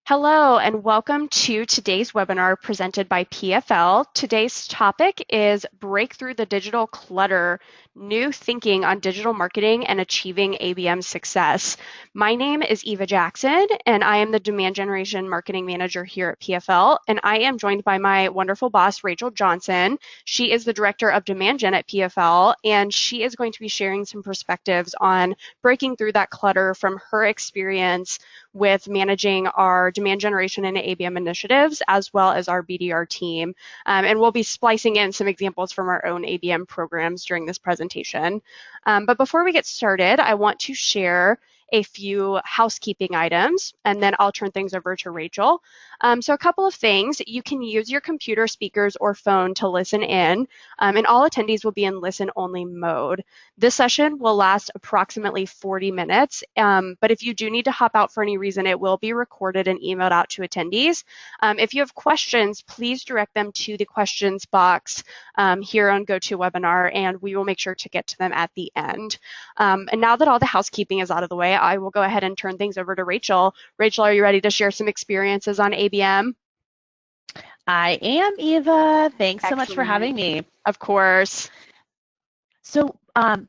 Hello and welcome to today's webinar presented by PFL. Today's topic is Breakthrough the Digital Clutter, New Thinking on Digital Marketing and Achieving ABM Success. My name is Eva Jackson and I am the Demand Generation Marketing Manager here at PFL, and I am joined by my wonderful boss, Rachel Johnson. She is the Director of Demand Gen at PFL, and she is going to be sharing some perspectives on breaking through that clutter from her experience with managing our demand generation and ABM initiatives, as well as our BDR team. And we'll be splicing in some examples from our own ABM programs during this presentation. But before we get started, I want to share a few housekeeping items, and then I'll turn things over to Rachel. So a couple of things. You can use your computer, speakers, or phone to listen in, and all attendees will be in listen-only mode. This session will last approximately 40 minutes, but if you do need to hop out for any reason, it will be recorded and emailed out to attendees. If you have questions, please direct them to the questions box here on GoToWebinar, and we will make sure to get to them at the end. And now that all the housekeeping is out of the way, I will go ahead and turn things over to Rachel. Rachel, are you ready to share some experiences on ABM? I am, Eva. Thanks so much for Excellent. having me. Of course. So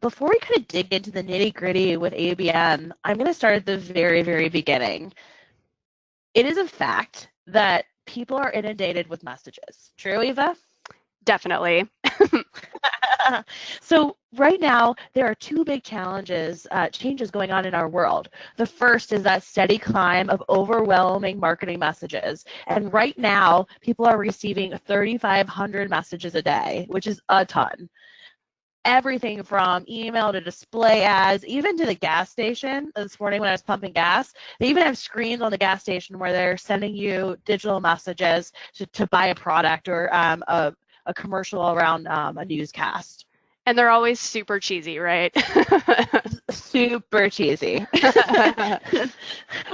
before we kind of dig into the nitty-gritty with ABM, I'm going to start at the very, very beginning. It is a fact that people are inundated with messages. True, Eva? Definitely. So right now, there are two big changes going on in our world. The first is that steady climb of overwhelming marketing messages. And right now, people are receiving 3,500 messages a day, which is a ton. Everything from email to display ads, even to the gas station. This morning when I was pumping gas, they even have screens on the gas station where they're sending you digital messages to buy a product or a commercial around a newscast. And they're always super cheesy, right? Super cheesy.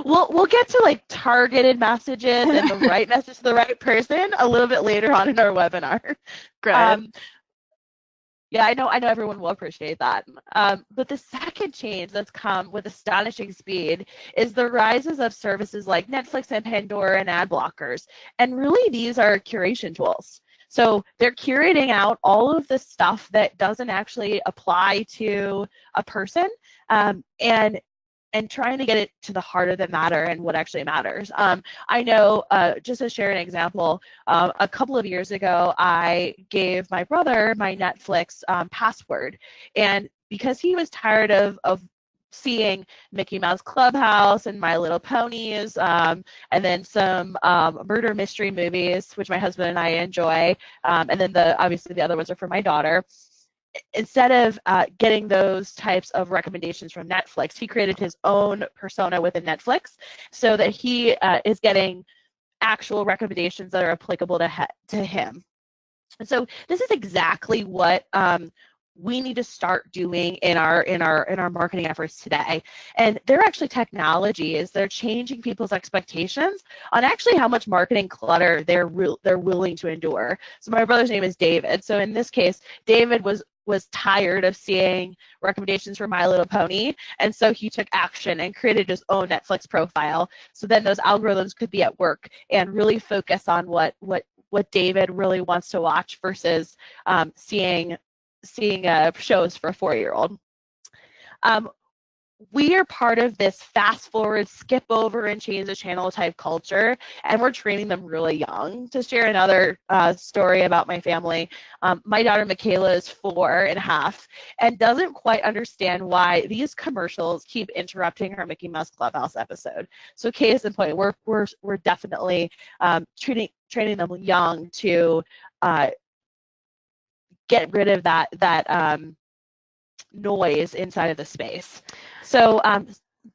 We'll get to like targeted messages and the right message to the right person a little bit later on in our webinar. Great. Yeah, I know everyone will appreciate that. But the second change that's come with astonishing speed is the rises of services like Netflix and Pandora and ad blockers. And really, these are curation tools. So they're curating out all of the stuff that doesn't actually apply to a person, and trying to get it to the heart of the matter and what actually matters. I know, just to share an example, a couple of years ago, I gave my brother my Netflix password. And because he was tired of seeing Mickey Mouse Clubhouse and My Little Ponies, and then some murder mystery movies, which my husband and I enjoy, and then obviously the other ones are for my daughter. Instead of getting those types of recommendations from Netflix, he created his own persona within Netflix so that he is getting actual recommendations that are applicable to him. And so this is exactly what we need to start doing in our marketing efforts today. And they're actually technologies. They're changing people's expectations on actually how much marketing clutter they're willing to endure. So my brother's name is David. So in this case, David was tired of seeing recommendations for My Little Pony, and so he took action and created his own Netflix profile. So then those algorithms could be at work and really focus on what David really wants to watch versus seeing shows for a 4-year-old. We are part of this fast forward, skip over, and change the channel type culture, and we're training them really young. To share another story about my family, my daughter Michaela is 4.5 and doesn't quite understand why these commercials keep interrupting her Mickey Mouse Clubhouse episode. So case in point, we're definitely training them young to get rid of that noise inside of the space. So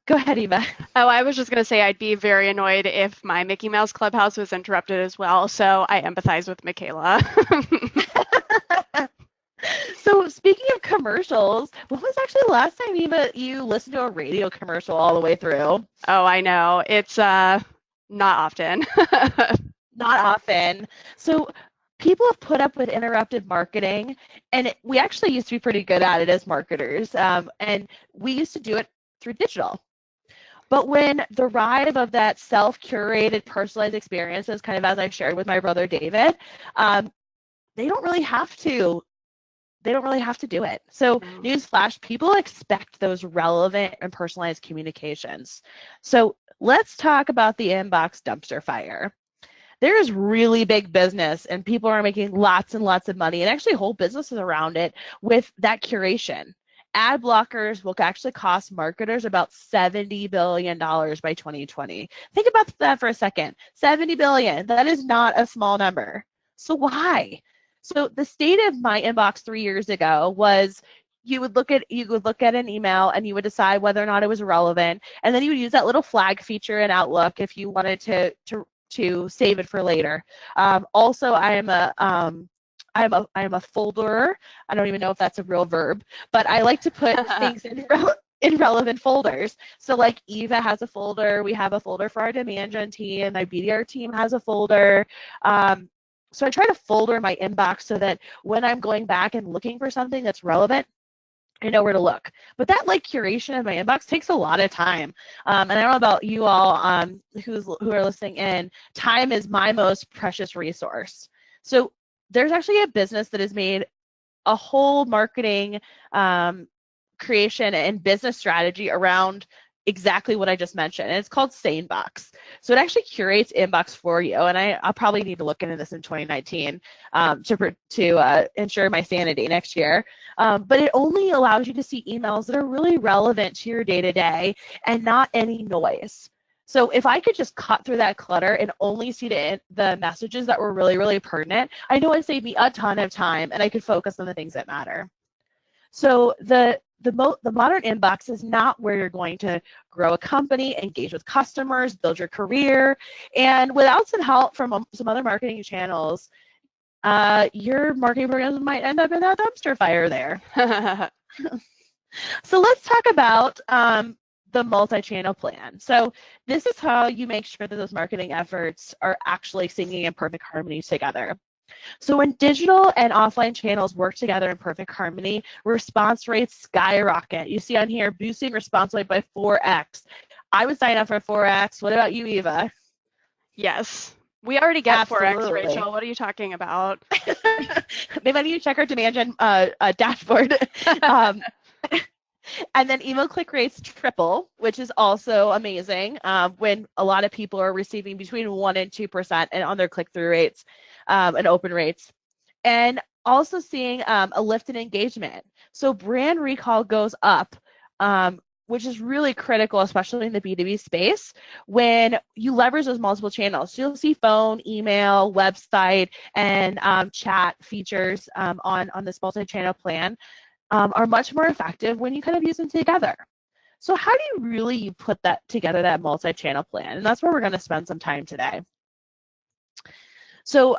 go ahead, Eva. Oh, I was just going to say I'd be very annoyed if my Mickey Mouse Clubhouse was interrupted as well, so I empathize with Michaela. So speaking of commercials, when was actually the last time, Eva, you listened to a radio commercial all the way through? Oh, I know. It's not often. Not often. So people have put up with interrupted marketing, and we actually used to be pretty good at it as marketers, and we used to do it through digital. But when the rise of that self-curated, personalized experiences, kind of as I shared with my brother David, um, they don't really have to. They don't really have to do it. So, Mm. newsflash, people expect those relevant and personalized communications. So, let's talk about the inbox dumpster fire. There is really big business and people are making lots and lots of money and actually whole businesses around it with that curation. Ad blockers will actually cost marketers about $70 billion by 2020. Think about that for a second. 70 billion, that is not a small number. So why? So the state of my inbox 3 years ago was you would look at an email and you would decide whether or not it was relevant, and then you would use that little flag feature in Outlook if you wanted to save it for later. Also, I am a folderer. I don't even know if that's a real verb, but I like to put things in relevant folders. So like Eva has a folder, we have a folder for our demand gen team, my BDR team has a folder. So I try to folder my inbox so that when I'm going back and looking for something that's relevant, I know where to look. But that like curation of my inbox takes a lot of time. And I don't know about you all who are listening in, time is my most precious resource. So there's actually a business that has made a whole marketing creation and business strategy around exactly what I just mentioned. And it's called SaneBox. So it actually curates inbox for you. And I'll probably need to look into this in 2019 to ensure my sanity next year. But it only allows you to see emails that are really relevant to your day-to-day and not any noise. So if I could just cut through that clutter and only see the messages that were really, really pertinent, I know it saved me a ton of time and I could focus on the things that matter. So the modern inbox is not where you're going to grow a company, engage with customers, build your career, and without some help from some other marketing channels, your marketing programs might end up in that dumpster fire there. So let's talk about the multi-channel plan. So this is how you make sure that those marketing efforts are actually singing in perfect harmony together. So when digital and offline channels work together in perfect harmony, response rates skyrocket. You see on here, boosting response rate by 4x. I would sign up for 4x. What about you, Eva? Yes. We already get 4x, Absolutely. Rachel. What are you talking about? Maybe I need to check our demand gen dashboard. And then email click rates triple, which is also amazing when a lot of people are receiving between 1% and 2% and on their click-through rates and open rates. And also seeing a lift in engagement. So brand recall goes up, which is really critical, especially in the B2B space, when you leverage those multiple channels. So you'll see phone, email, website, and chat features on this multi-channel plan are much more effective when you kind of use them together. So how do you really put that together, that multi-channel plan? And that's where we're going to spend some time today. So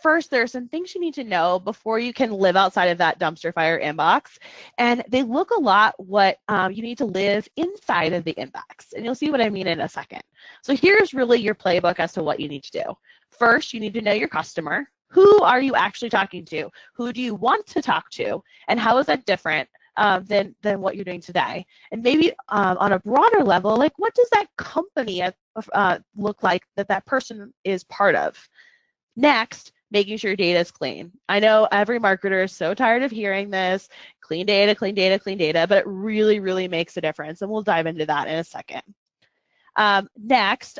first, there are some things you need to know before you can live outside of that dumpster fire inbox. And they look a lot what you need to live inside of the inbox. And you'll see what I mean in a second. So here's really your playbook as to what you need to do. First, you need to know your customer. Who are you actually talking to? Who do you want to talk to? And how is that different than what you're doing today? And maybe on a broader level, like what does that company look like that person is part of? Next, making sure data is clean. I know every marketer is so tired of hearing this, clean data, clean data, clean data, but it really, really makes a difference. And we'll dive into that in a second. Next,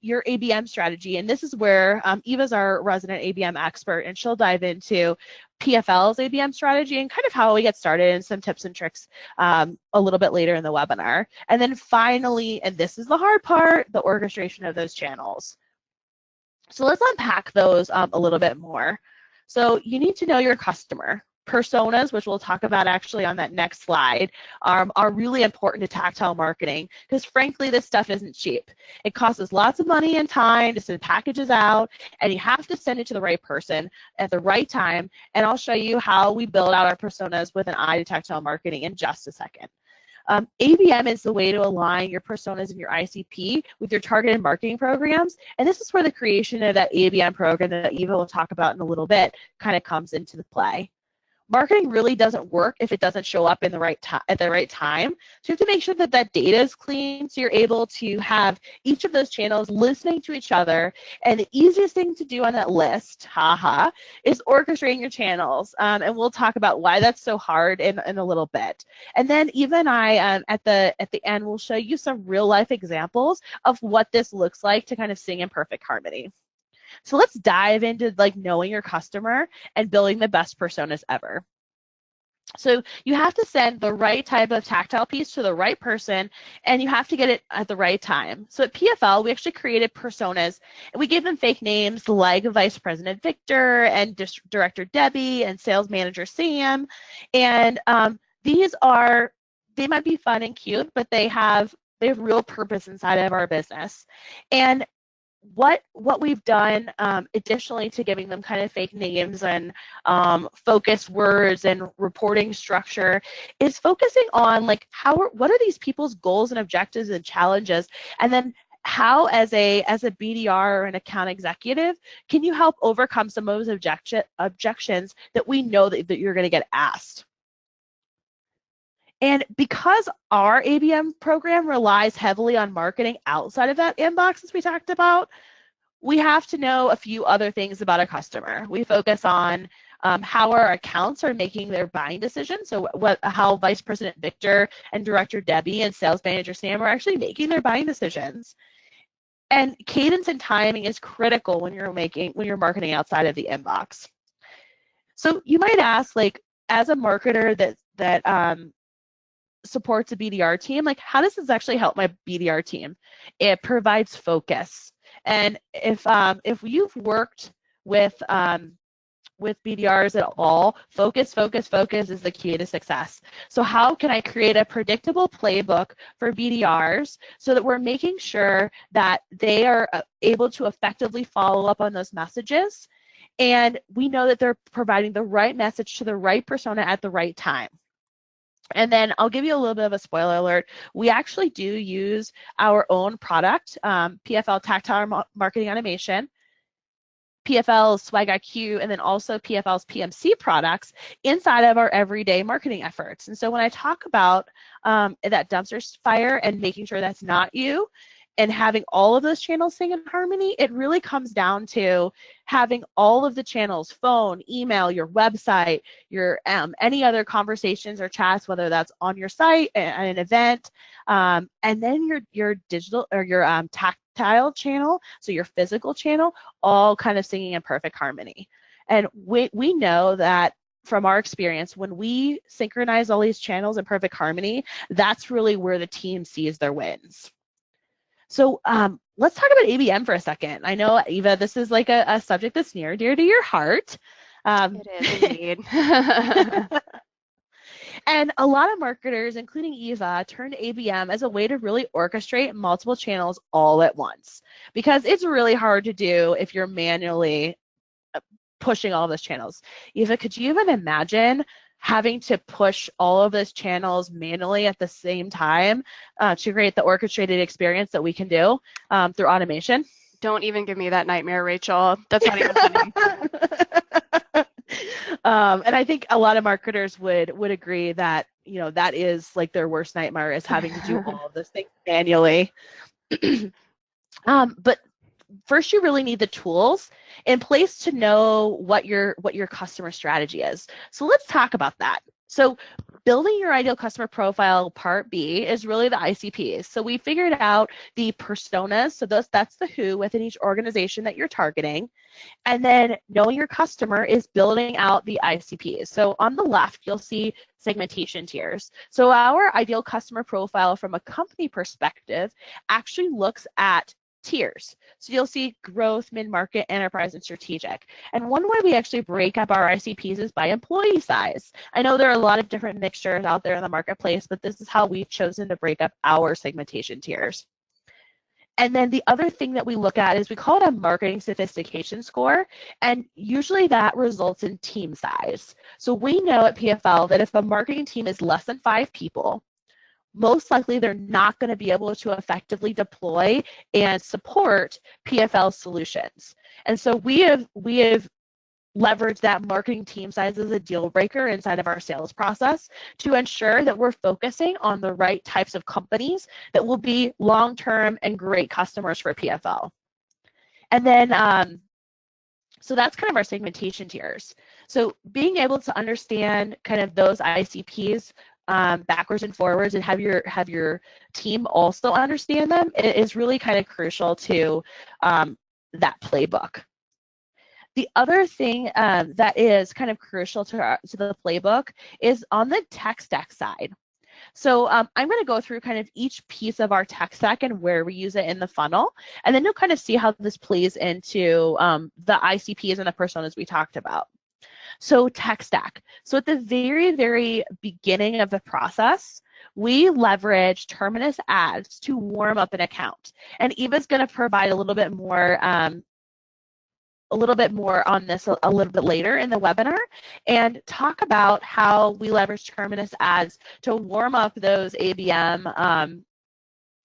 your ABM strategy. And this is where Eva's our resident ABM expert, and she'll dive into PFL's ABM strategy and kind of how we get started and some tips and tricks a little bit later in the webinar. And then finally, and this is the hard part, the orchestration of those channels. So let's unpack those a little bit more. So you need to know your customer. Personas, which we'll talk about actually on that next slide, are really important to tactile marketing because frankly, this stuff isn't cheap. It costs us lots of money and time to send packages out, and you have to send it to the right person at the right time. And I'll show you how we build out our personas with an eye to tactile marketing in just a second. ABM is the way to align your personas and your ICP with your targeted marketing programs. And this is where the creation of that ABM program that Eva will talk about in a little bit kind of comes into the play. marketing really doesn't work if it doesn't show up in the right time at the right time. So you have to make sure that that data is clean, so you're able to have each of those channels listening to each other. And the easiest thing to do on that list, haha, is orchestrating your channels. And we'll talk about why that's so hard in a little bit. And then even at the end, we'll show you some real life examples of what this looks like to kind of sing in perfect harmony. So let's dive into like knowing your customer and building the best personas ever. So you have to send the right type of tactile piece to the right person, and you have to get it at the right time. So at PFL, we actually created personas, and we gave them fake names like Vice President Victor and Director Debbie and Sales Manager Sam. And they might be fun and cute, but they have real purpose inside of our business. And what we've done additionally to giving them kind of fake names and focus words and reporting structure is focusing on like what are these people's goals and objectives and challenges, and then how as a BDR or an account executive can you help overcome some of those objections that we know that you're going to get asked. And because our ABM program relies heavily on marketing outside of that inbox, as we talked about, we have to know a few other things about a customer. We focus on how our accounts are making their buying decisions. So how Vice President Victor and Director Debbie and Sales Manager Sam are actually making their buying decisions. And cadence and timing is critical when you're marketing outside of the inbox. So you might ask, like, as a marketer that supports a BDR team, like, how does this actually help my BDR team? It provides focus. And if you've worked with BDRs at all, focus is the key to success. So how can I create a predictable playbook for BDRs so that we're making sure that they are able to effectively follow up on those messages, and we know that they're providing the right message to the right persona at the right time. And then I'll give you a little bit of a spoiler alert. We actually do use our own product, PFL Tactile Marketing Automation, PFL's Swag IQ, and then also PFL's PMC products inside of our everyday marketing efforts. And so when I talk about that dumpster fire and making sure that's not you, and having all of those channels sing in harmony, it really comes down to having all of the channels, phone, email, your website, your any other conversations or chats, whether that's on your site, at an event, and then your digital or your tactile channel, so your physical channel, all kind of singing in perfect harmony. And we know that from our experience, when we synchronize all these channels in perfect harmony, that's really where the team sees their wins. So let's talk about ABM for a second. I know, Eva, this is like a subject that's near and dear to your heart. It is indeed. And a lot of marketers, including Eva, turn to ABM as a way to really orchestrate multiple channels all at once, because it's really hard to do if you're manually pushing all of those channels. Eva, could you even imagine having to push all of those channels manually at the same time to create the orchestrated experience that we can do through automation? Don't even give me that nightmare, Rachel. That's not even funny. And I think a lot of marketers would agree that, you know, that is like their worst nightmare, is having to do all of those things manually. But first, you really need the tools in place to know what your customer strategy is. So let's talk about that. So building your ideal customer profile, part B, is really the ICPs. So we figured out the personas. So that's the who within each organization that you're targeting. And then knowing your customer is building out the ICPs. So on the left, you'll see segmentation tiers. So our ideal customer profile from a company perspective actually looks at tiers. So you'll see growth, mid-market, enterprise, and strategic. And one way we actually break up our ICPs is by employee size. I know there are a lot of different mixtures out there in the marketplace, but this is how we've chosen to break up our segmentation tiers. And then the other thing that we look at is we call it a marketing sophistication score, and usually that results in team size. So we know at PFL that if a marketing team is less than 5 people, most likely they're not going to be able to effectively deploy and support PFL solutions. And so we have leverage that marketing team size as a deal breaker inside of our sales process to ensure that we're focusing on the right types of companies that will be long-term and great customers for PFL. And then, so that's kind of our segmentation tiers. So being able to understand kind of those ICPs backwards and forwards and have your team also understand them is really kind of crucial to that playbook. The other thing that is kind of crucial to the playbook is on the tech stack side. So I'm going to go through kind of each piece of our tech stack and where we use it in the funnel, and then you'll kind of see how this plays into the ICPs and the personas we talked about. So tech stack. So at the very, very beginning of the process, we leverage Terminus ads to warm up an account. And Eva's going to provide a little bit more on this a little bit later in the webinar and talk about how we leverage Terminus ads to warm up those ABM,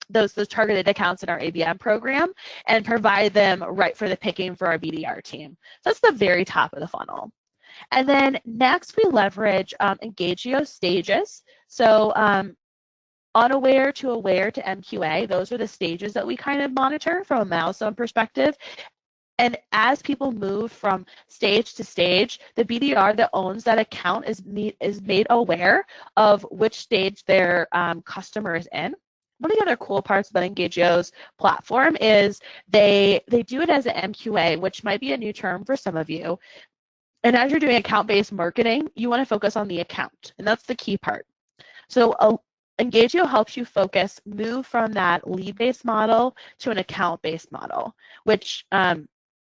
those targeted accounts in our ABM program and provide them right for the picking for our BDR team. So that's the very top of the funnel. And then next we leverage Engagio stages. So unaware to aware to MQA, those are the stages that we kind of monitor from a milestone perspective. And as people move from stage to stage, the BDR that owns that account is made aware of which stage their customer is in. One of the other cool parts about Engagio's platform is they do it as an MQA, which might be a new term for some of you. And as you're doing account-based marketing, you want to focus on the account, and that's the key part. So Engagio helps you move from that lead-based model to an account-based model, which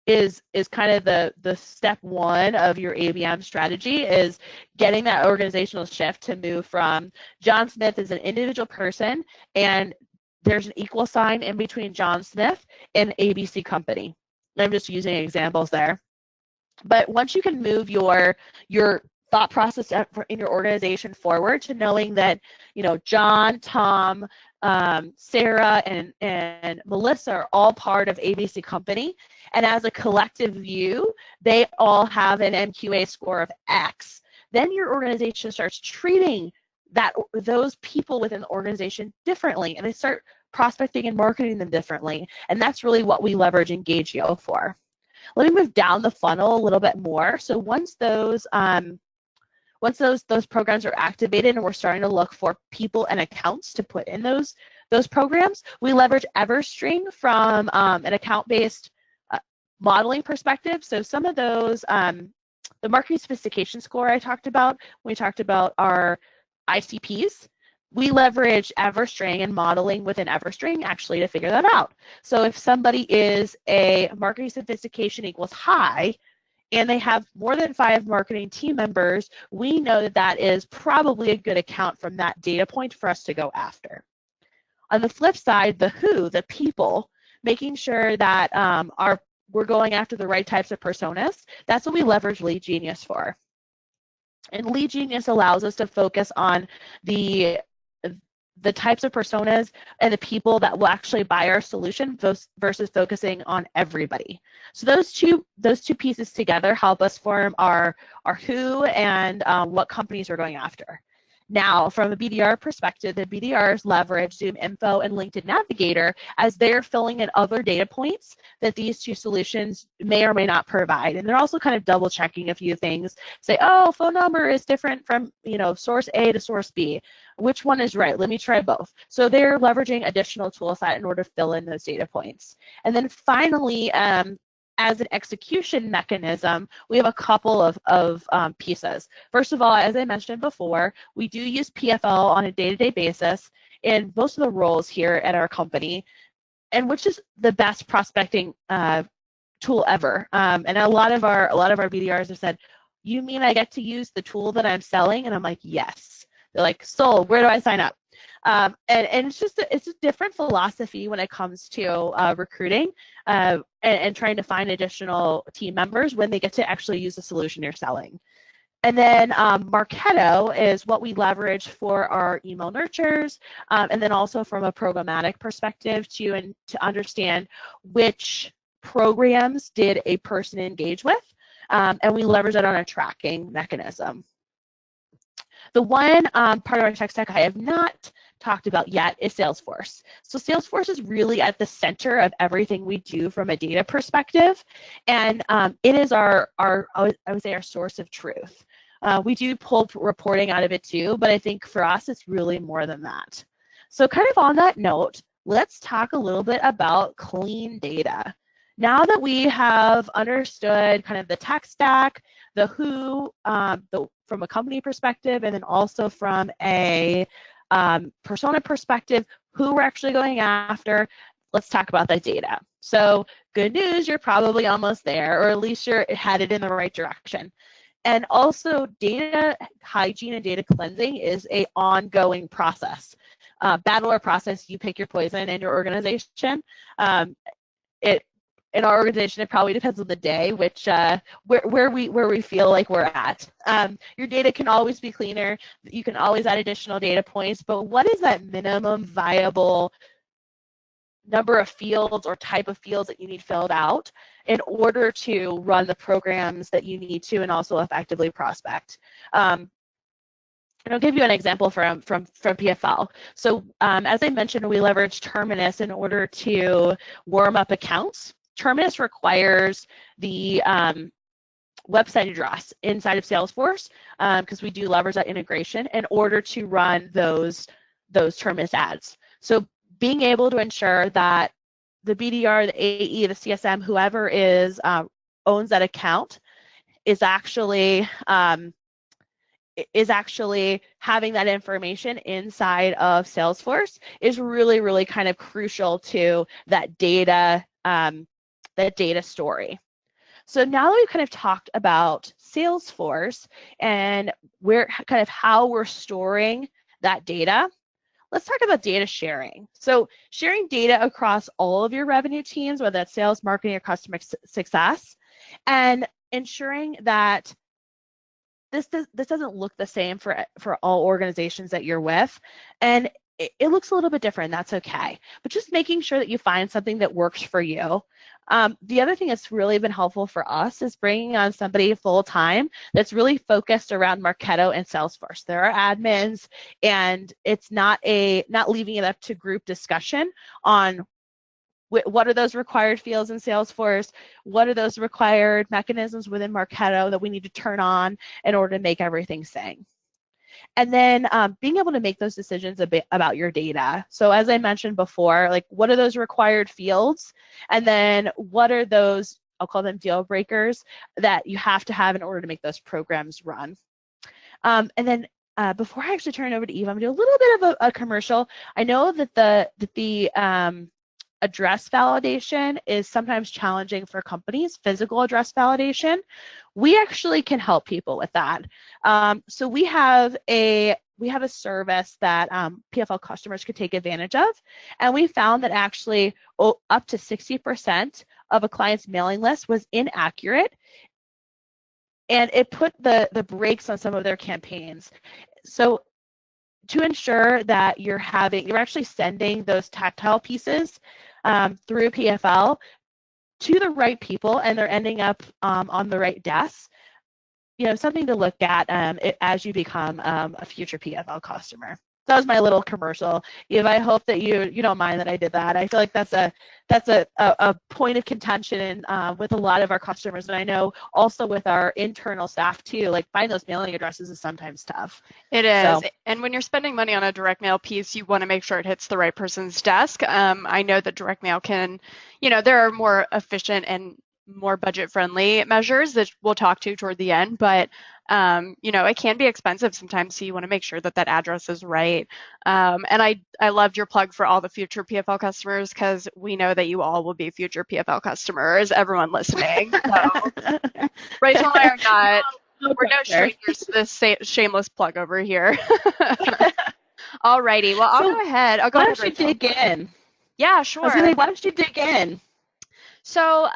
is kind of the step one of your ABM strategy, is getting that organizational shift to move from John Smith as an individual person and there's an equal sign in between John Smith and ABC company. I'm just using examples there. But once you can move your thought process in your organization forward to knowing that, John, Tom, Sarah, and Melissa are all part of ABC company, and as a collective view, they all have an MQA score of X, then your organization starts treating those people within the organization differently, and they start prospecting and marketing them differently, and that's really what we leverage Engagio for. Let me move down the funnel a little bit more. So once those programs are activated and we're starting to look for people and accounts to put in those programs, we leverage EverString from an account-based modeling perspective. So some of those, the marketing sophistication score I talked about when we talked about our ICPs, we leverage EverString and modeling within EverString actually to figure that out. So if somebody is a marketing sophistication equals high, and they have more than 5 marketing team members, we know that that is probably a good account from that data point for us to go after. On the flip side, the who, the people, making sure that we're going after the right types of personas, that's what we leverage Lead Genius for. And Lead Genius allows us to focus on the types of personas and the people that will actually buy our solution versus focusing on everybody. So those two pieces together help us form our who and what companies we're going after. Now, from a BDR perspective, the BDRs leverage Zoom Info and LinkedIn Navigator as they're filling in other data points that these two solutions may or may not provide. And they're also kind of double checking a few things. Say, oh, phone number is different from source A to source B. Which one is right? Let me try both. So they're leveraging additional tool set in order to fill in those data points. And then finally, as an execution mechanism, we have a couple of pieces. First of all, as I mentioned before, we do use PFL on a day-to-day basis in most of the roles here at our company, and which is the best prospecting tool ever. And a lot of our BDRs have said, "You mean I get to use the tool that I'm selling?" And I'm like, "Yes." They're like, "Sold. Where do I sign up?" And it's just it's a different philosophy when it comes to recruiting and trying to find additional team members when they get to actually use the solution you're selling. And then Marketo is what we leverage for our email nurtures, and then also from a programmatic perspective to understand which programs did a person engage with. and we leverage that on a tracking mechanism. The one part of our tech stack I have not talked about yet is Salesforce. So Salesforce is really at the center of everything we do from a data perspective, and it is I would say our source of truth. We do pull reporting out of it too, but I think for us it's really more than that. So kind of on that note, let's talk a little bit about clean data. Now that we have understood kind of the tech stack, the who, from a company perspective, and then also from a persona perspective, who we're actually going after, let's talk about that data. So good news, you're probably almost there, or at least you're headed in the right direction. And also data hygiene and data cleansing is an ongoing process. Battle or process, you pick your poison in your organization. In our organization, it probably depends on the day, which where we feel like we're at. Your data can always be cleaner. You can always add additional data points, but what is that minimum viable number of fields or type of fields that you need filled out in order to run the programs that you need to and also effectively prospect? And I'll give you an example from PFL. So as I mentioned, we leverage Terminus in order to warm up accounts. Terminus requires the website address inside of Salesforce because we do leverage that integration in order to run those Terminus ads. So being able to ensure that the BDR, the AE, the CSM, whoever owns that account is actually having that information inside of Salesforce is really, really kind of crucial to that data story. So now that we've kind of talked about Salesforce and how we're storing that data, let's talk about data sharing. So sharing data across all of your revenue teams, whether that's sales, marketing, or customer success, and ensuring that this doesn't look the same for all organizations that you're with, and it looks a little bit different. That's okay, but just making sure that you find something that works for you. The other thing that's really been helpful for us is bringing on somebody full time that's really focused around Marketo and Salesforce. There are admins, and it's not leaving it up to group discussion on what are those required fields in Salesforce? What are those required mechanisms within Marketo that we need to turn on in order to make everything sing? And then being able to make those decisions a bit about your data. So as I mentioned before, like what are those required fields? And then what are those, I'll call them deal breakers, that you have to have in order to make those programs run? And then before I actually turn it over to Eva, I'm going to do a little bit of a commercial. I know that the address validation is sometimes challenging for companies, physical address validation. We actually can help people with that. So we have a service that PFL customers could take advantage of, and we found that actually up to 60% of a client's mailing list was inaccurate, and it put the brakes on some of their campaigns. So to ensure that you're actually sending those tactile pieces through PFL to the right people, and they're ending up on the right desks, something to look at as you become a future PFL customer. That was my little commercial. Eva, I hope that you don't mind that I did that. I feel like that's a point of contention with a lot of our customers, and I know also with our internal staff too. Like finding those mailing addresses is sometimes tough. It is, and when you're spending money on a direct mail piece, you want to make sure it hits the right person's desk. I know that direct mail can, there are more efficient and more budget-friendly measures that we'll talk to toward the end, but it can be expensive sometimes, so you want to make sure that address is right. And I loved your plug for all the future PFL customers, because we know that you all will be future PFL customers, everyone listening. So Rachel and I are not, we're no strangers to this shameless plug over here. All righty, well, I'll go ahead. Why don't you dig in? Yeah, sure. I was gonna say, why don't you dig in? So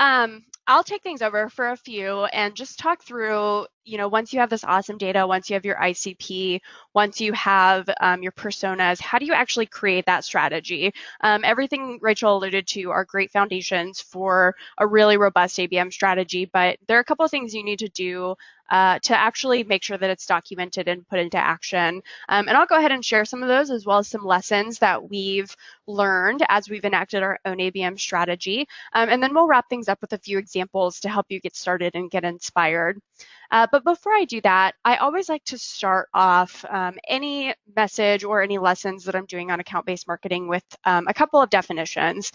I'll take things over for a few and just talk through, once you have this awesome data, once you have your ICP, once you have your personas, how do you actually create that strategy? Everything Rachel alluded to are great foundations for a really robust ABM strategy, but there are a couple of things you need to do to actually make sure that it's documented and put into action. And I'll go ahead and share some of those as well as some lessons that we've learned as we've enacted our own ABM strategy. And then we'll wrap things up with a few examples to help you get started and get inspired. But before I do that, I always like to start off any message or any lessons that I'm doing on account-based marketing with a couple of definitions.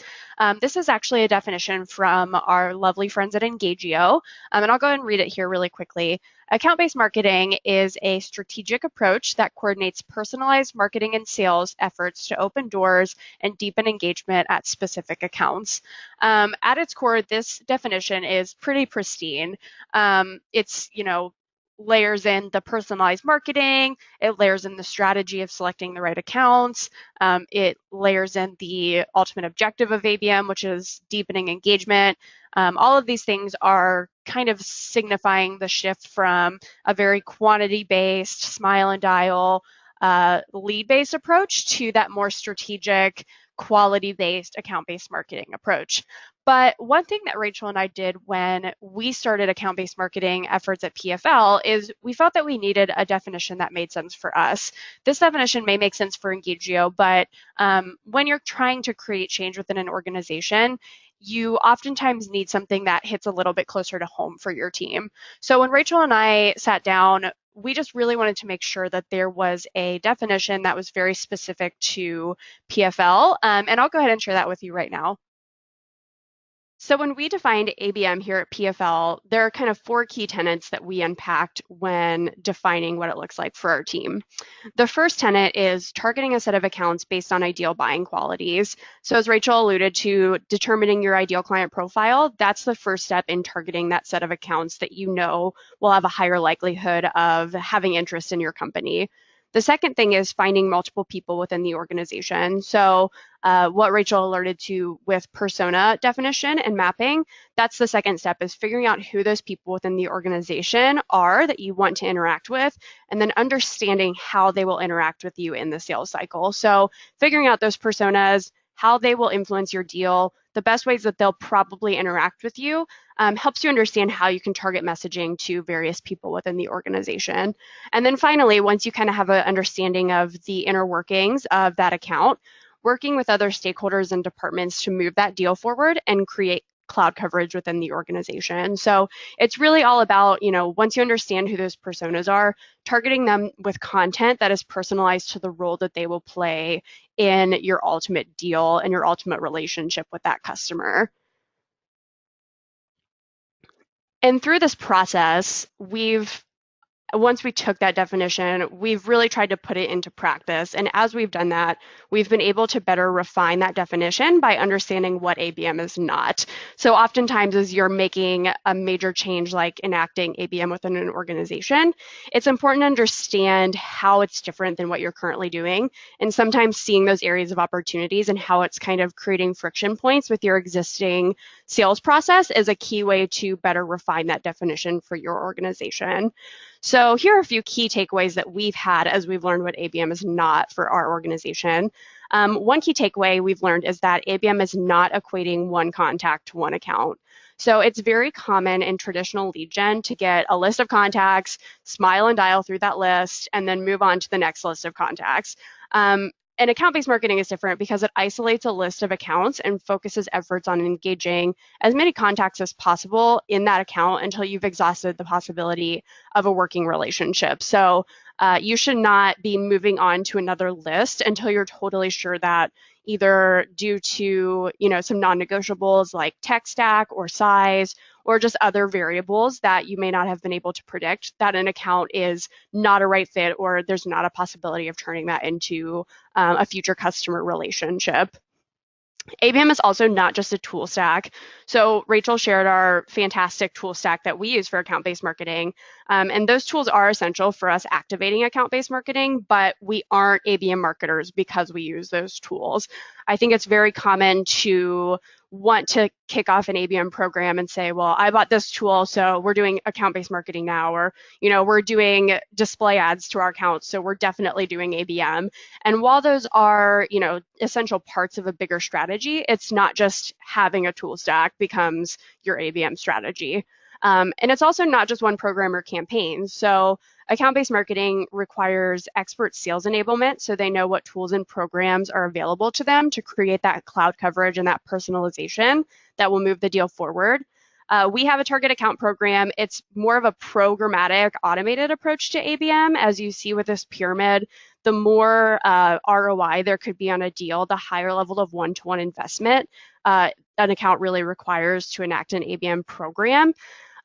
This is actually a definition from our lovely friends at Engagio, and I'll go ahead and read it here really quickly. Account-based marketing is a strategic approach that coordinates personalized marketing and sales efforts to open doors and deepen engagement at specific accounts. At its core, this definition is pretty pristine. It's, layers in the personalized marketing, it layers in the strategy of selecting the right accounts, it layers in the ultimate objective of ABM, which is deepening engagement. All of these things are kind of signifying the shift from a very quantity-based, smile and dial, lead-based approach to that more strategic, quality-based, account-based marketing approach. But one thing that Rachel and I did when we started account-based marketing efforts at PFL is we felt that we needed a definition that made sense for us. This definition may make sense for Engagio, but when you're trying to create change within an organization, you oftentimes need something that hits a little bit closer to home for your team. So when Rachel and I sat down, we just really wanted to make sure that there was a definition that was very specific to PFL, and I'll go ahead and share that with you right now. So when we defined ABM here at PFL, there are kind of 4 key tenets that we unpacked when defining what it looks like for our team. The first tenet is targeting a set of accounts based on ideal buying qualities. So as Rachel alluded to, determining your ideal client profile, that's the first step in targeting that set of accounts that you know will have a higher likelihood of having interest in your company. The second thing is finding multiple people within the organization. So what Rachel alerted to with persona definition and mapping, that's the second step, is figuring out who those people within the organization are that you want to interact with, and then understanding how they will interact with you in the sales cycle. So figuring out those personas, how they will influence your deal, the best ways that they'll probably interact with you, helps you understand how you can target messaging to various people within the organization. And then finally, once you kind of have an understanding of the inner workings of that account, working with other stakeholders and departments to move that deal forward and create cloud coverage within the organization. So it's really all about, once you understand who those personas are, targeting them with content that is personalized to the role that they will play in your ultimate deal and your ultimate relationship with that customer. And through this process, once we took that definition, we've really tried to put it into practice. And as we've done that, we've been able to better refine that definition by understanding what ABM is not. So oftentimes as you're making a major change like enacting ABM within an organization, it's important to understand how it's different than what you're currently doing. And sometimes seeing those areas of opportunities and how it's kind of creating friction points with your existing sales process is a key way to better refine that definition for your organization. So here are a few key takeaways that we've had as we've learned what ABM is not for our organization. One key takeaway we've learned is that ABM is not equating one contact to one account. So it's very common in traditional lead gen to get a list of contacts, smile and dial through that list, and then move on to the next list of contacts. And account-based marketing is different because it isolates a list of accounts and focuses efforts on engaging as many contacts as possible in that account until you've exhausted the possibility of a working relationship. So you should not be moving on to another list until you're totally sure that either due to some non-negotiables like tech stack or size or just other variables that you may not have been able to predict, that an account is not a right fit or there's not a possibility of turning that into a future customer relationship. ABM is also not just a tool stack. So Rachel shared our fantastic tool stack that we use for account-based marketing. And those tools are essential for us activating account-based marketing, but we aren't ABM marketers because we use those tools. I think it's very common to want to kick off an ABM program and say, well, I bought this tool, so we're doing account-based marketing now, or, we're doing display ads to our accounts, so we're definitely doing ABM. And while those are, essential parts of a bigger strategy, it's not just having a tool stack becomes your ABM strategy. And it's also not just one program or campaign. So account-based marketing requires expert sales enablement, so they know what tools and programs are available to them to create that cloud coverage and that personalization that will move the deal forward. We have a target account program. It's more of a programmatic, automated approach to ABM. As you see with this pyramid, the more ROI there could be on a deal, the higher level of one-to-one investment an account really requires to enact an ABM program.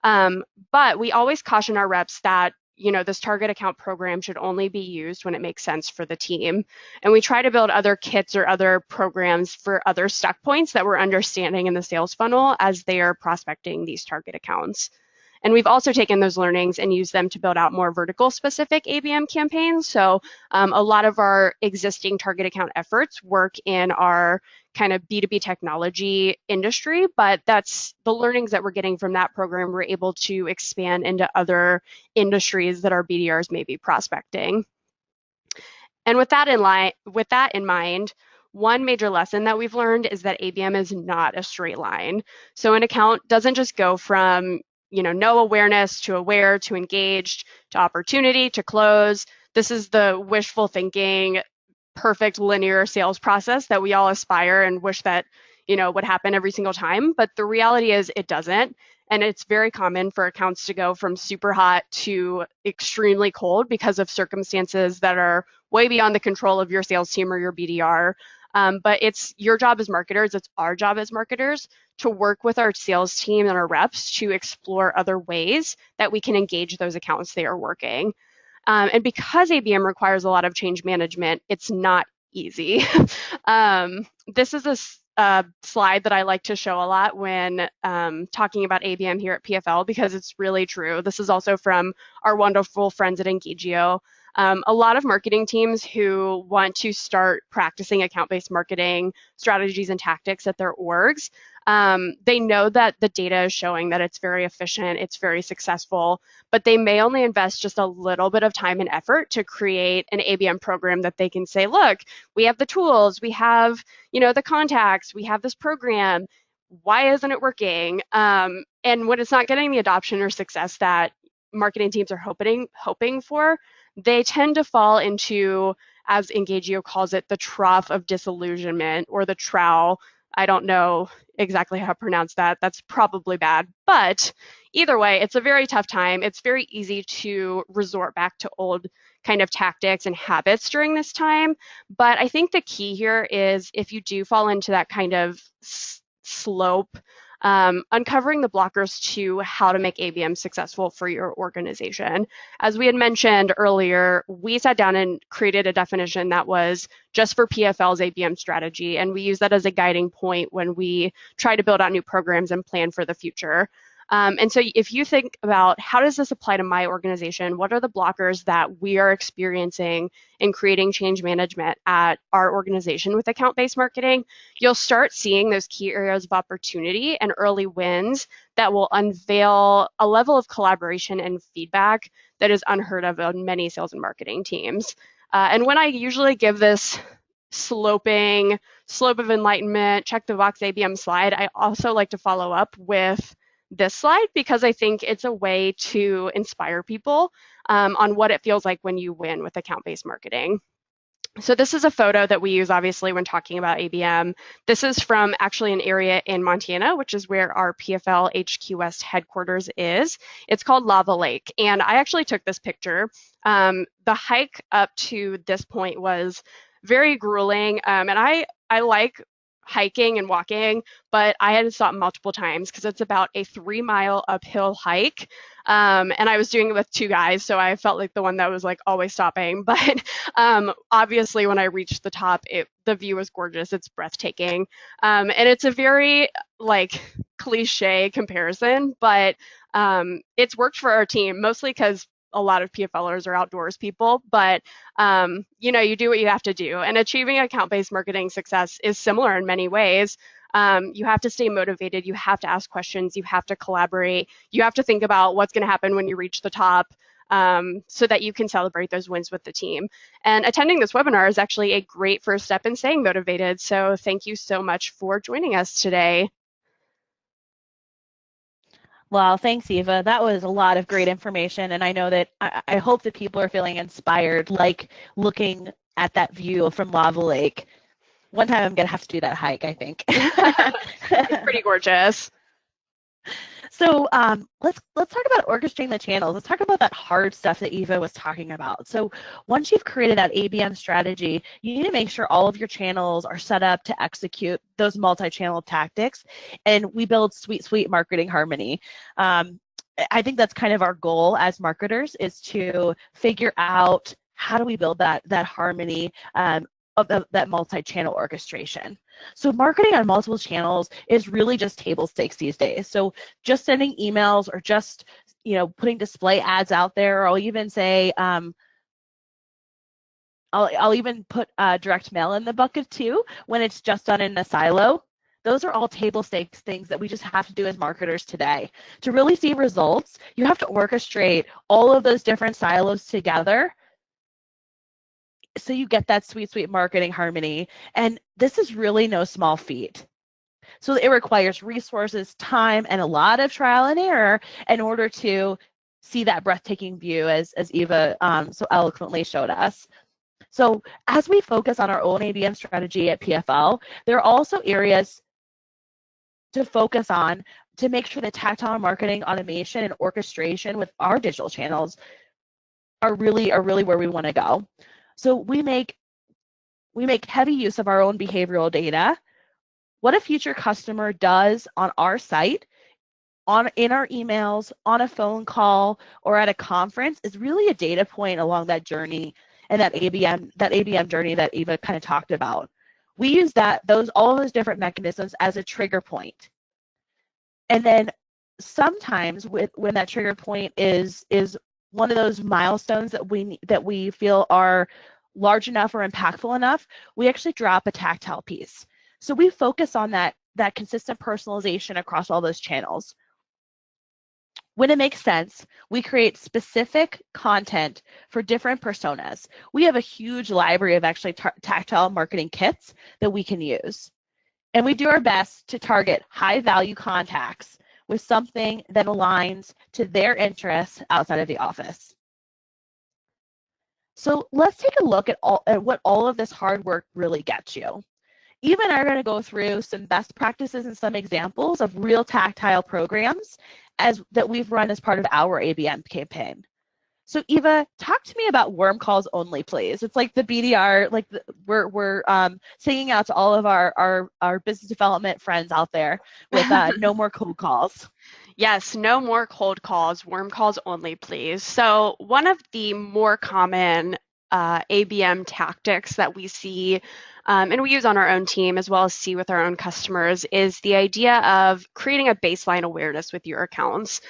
But we always caution our reps that this target account program should only be used when it makes sense for the team. And we try to build other kits or other programs for other stuck points that we're understanding in the sales funnel as they are prospecting these target accounts. And we've also taken those learnings and used them to build out more vertical specific ABM campaigns. So a lot of our existing target account efforts work in our kind of B2B technology industry, but that's the learnings that we're getting from that program. We're able to expand into other industries that our BDRs may be prospecting. And with that in mind, one major lesson that we've learned is that ABM is not a straight line. So an account doesn't just go from no awareness to aware to engaged to opportunity to close. This is the wishful thinking, perfect linear sales process that we all aspire and wish that would happen every single time. But the reality is it doesn't. And it's very common for accounts to go from super hot to extremely cold because of circumstances that are way beyond the control of your sales team or your BDR. But it's your job as marketers, it's our job as marketers to work with our sales team and our reps to explore other ways that we can engage those accounts they are working. And because ABM requires a lot of change management, it's not easy. This is a slide that I like to show a lot when talking about ABM here at PFL because it's really true. This is also from our wonderful friends at Engagio. A lot of marketing teams who want to start practicing account-based marketing strategies and tactics at their orgs, they know that the data is showing that it's very efficient, it's very successful, but they may only invest just a little bit of time and effort to create an ABM program that they can say, look, we have the tools, we have, the contacts, we have this program. Why isn't it working? And when it's not getting the adoption or success that marketing teams are hoping for, they tend to fall into, as Engagio calls it, the trough of disillusionment or the trough. I don't know exactly how to pronounce that. That's probably bad. But either way, it's a very tough time. It's very easy to resort back to old kind of tactics and habits during this time. But I think the key here is if you do fall into that kind of slope, uncovering the blockers to how to make ABM successful for your organization. As we had mentioned earlier, we sat down and created a definition that was just for PFL's ABM strategy, and we use that as a guiding point when we try to build out new programs and plan for the future. And so if you think about how does this apply to my organization, what are the blockers that we are experiencing in creating change management at our organization with account-based marketing, you'll start seeing those key areas of opportunity and early wins that will unveil a level of collaboration and feedback that is unheard of on many sales and marketing teams. And when I usually give this slope of enlightenment, check the box ABM slide, I also like to follow up with this slide because I think it's a way to inspire people on what it feels like when you win with account-based marketing. So this is a photo that we use obviously when talking about ABM. This is from actually an area in Montana, which is where our PFL HQ West headquarters is. It's called Lava Lake. And I actually took this picture. The hike up to this point was very grueling. And I like hiking and walking, but I had to stop multiple times because it's about a 3-mile uphill hike. And I was doing it with 2 guys, so I felt like the one that was like always stopping. But obviously when I reached the top, the view was gorgeous. It's breathtaking. And it's a very like cliche comparison, but it's worked for our team, mostly because a lot of PFLers are outdoors people, but you do what you have to do. And achieving account-based marketing success is similar in many ways. You have to stay motivated. You have to ask questions. You have to collaborate. You have to think about what's going to happen when you reach the top, so that you can celebrate those wins with the team. And attending this webinar is actually a great first step in staying motivated. So thank you so much for joining us today. Well, thanks, Eva. That was a lot of great information, and I know that I hope that people are feeling inspired, like looking at that view from Lava Lake. One time I'm going to have to do that hike, I think. It's pretty gorgeous. So let's talk about orchestrating the channels. Let's talk about that hard stuff that Eva was talking about. So once you've created that ABM strategy, you need to make sure all of your channels are set up to execute those multi-channel tactics, and we build sweet marketing harmony. I think that's kind of our goal as marketers, is to figure out how do we build that harmony of that multi-channel orchestration. So marketing on multiple channels is really just table stakes these days. So just sending emails, or just putting display ads out there, or I'll even say I'll even put direct mail in the bucket too when it's just done in a silo. Those are all table stakes things that we just have to do as marketers today. To really see results, you have to orchestrate all of those different silos together, so you get that sweet marketing harmony. And this is really no small feat. So it requires resources, time, and a lot of trial and error in order to see that breathtaking view, as Eva so eloquently showed us. So as we focus on our own ABM strategy at PFL, there are also areas to focus on to make sure that tactile marketing, automation, and orchestration with our digital channels are really where we want to go. So we make heavy use of our own behavioral data. What a future customer does on our site, in our emails, on a phone call, or at a conference is really a data point along that journey, and that ABM journey that Eva kind of talked about. We use all those different mechanisms as a trigger point. And then sometimes when that trigger point is one of those milestones that we feel are large enough or impactful enough, we actually drop a tactile piece. So we focus on that consistent personalization across all those channels. When it makes sense, we create specific content for different personas. We have a huge library of actually tactile marketing kits that we can use. And we do our best to target high-value contacts with something that aligns to their interests outside of the office. So let's take a look at what all of this hard work really gets you. Eva and I are going to go through some best practices and some examples of real tactile programs that we've run as part of our ABM campaign. So Eva, talk to me about worm calls only, please. It's like the BDR, like we're singing out to all of our business development friends out there with no more cold calls. Yes, no more cold calls, warm calls only, please. So one of the more common ABM tactics that we see, and we use on our own team as well as see with our own customers, is the idea of creating a baseline awareness with your accounts.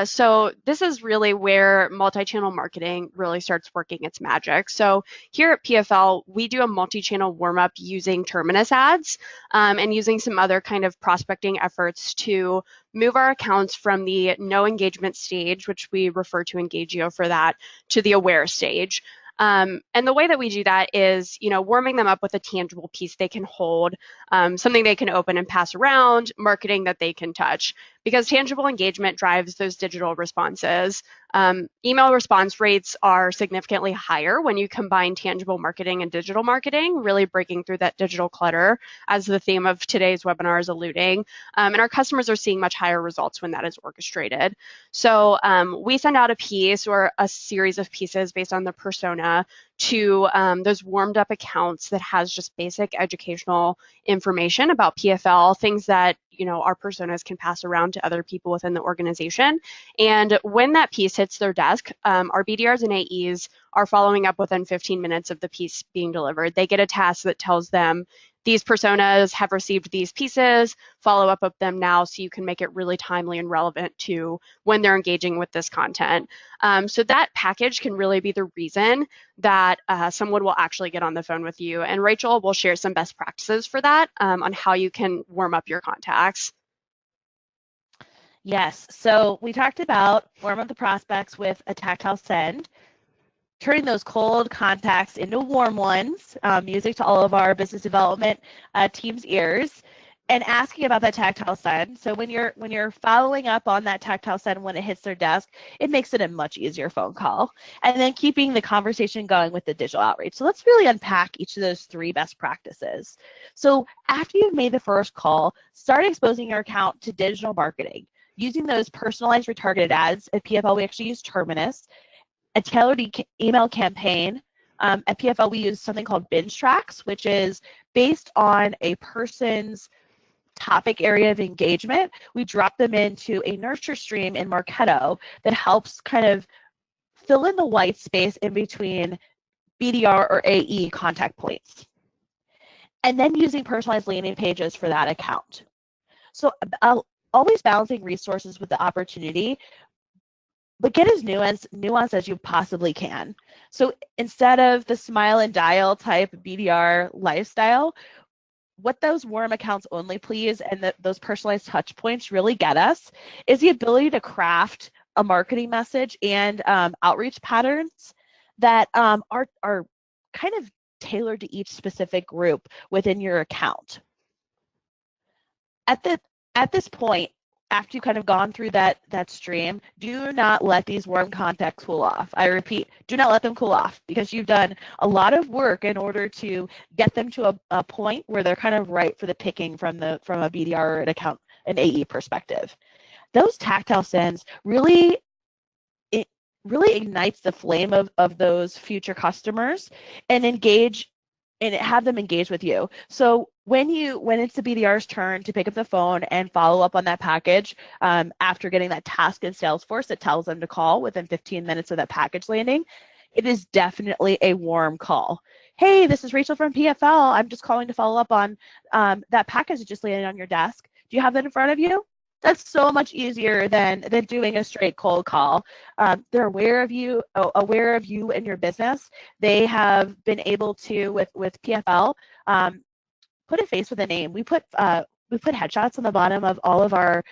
So this is really where multi-channel marketing really starts working its magic. So here at PFL, we do a multi-channel warm-up using Terminus ads, and using some other kind of prospecting efforts to move our accounts from the no engagement stage, which we refer to Engagio for that, to the aware stage. And the way that we do that is, warming them up with a tangible piece they can hold, something they can open and pass around, marketing that they can touch, because tangible engagement drives those digital responses. Email response rates are significantly higher when you combine tangible marketing and digital marketing, really breaking through that digital clutter, as the theme of today's webinar is alluding. And our customers are seeing much higher results when that is orchestrated. So we send out a piece or a series of pieces based on the persona to those warmed up accounts that has just basic educational information about PFL, things that our personas can pass around to other people within the organization. And when that piece hits their desk, our BDRs and AEs are following up within 15 minutes of the piece being delivered. They get a task that tells them these personas have received these pieces, follow up with them now so you can make it really timely and relevant to when they're engaging with this content. So that package can really be the reason that someone will actually get on the phone with you. And Rachel will share some best practices for that on how you can warm up your contacts. Yes. So we talked about warm up the prospects with a tactile send, turning those cold contacts into warm ones, music to all of our business development team's ears, and asking about that tactile send. So when you're following up on that tactile send when it hits their desk, it makes it a much easier phone call. And then keeping the conversation going with the digital outreach. So let's really unpack each of those 3 best practices. So after you've made the first call, start exposing your account to digital marketing. Using those personalized retargeted ads. At PFL, we actually use Terminus, a tailored email campaign. At PFL, we use something called binge tracks, which is based on a person's topic area of engagement. We drop them into a nurture stream in Marketo that helps kind of fill in the white space in between BDR or AE contact points. And then using personalized landing pages for that account. So always balancing resources with the opportunity, but get as nuanced as you possibly can. So instead of the smile and dial type BDR lifestyle, what those warm accounts only please and those personalized touch points really get us is the ability to craft a marketing message and outreach patterns that are kind of tailored to each specific group within your account. At this point, after you've kind of gone through that stream, do not let these warm contacts cool off. I repeat, do not let them cool off, because you've done a lot of work in order to get them to a point where they're kind of ripe for the picking from a BDR or an AE perspective. Those tactile sends really ignites the flame of those future customers and have them engage with you. So when it's the BDR's turn to pick up the phone and follow up on that package after getting that task in Salesforce that tells them to call within 15 minutes of that package landing, it is definitely a warm call. Hey, this is Rachel from PFL. I'm just calling to follow up on that package that just landed on your desk. Do you have that in front of you? That's so much easier than doing a straight cold call. They're aware of you and your business. They have been able to, with PFL, put a face with a name. We put headshots on the bottom of all of our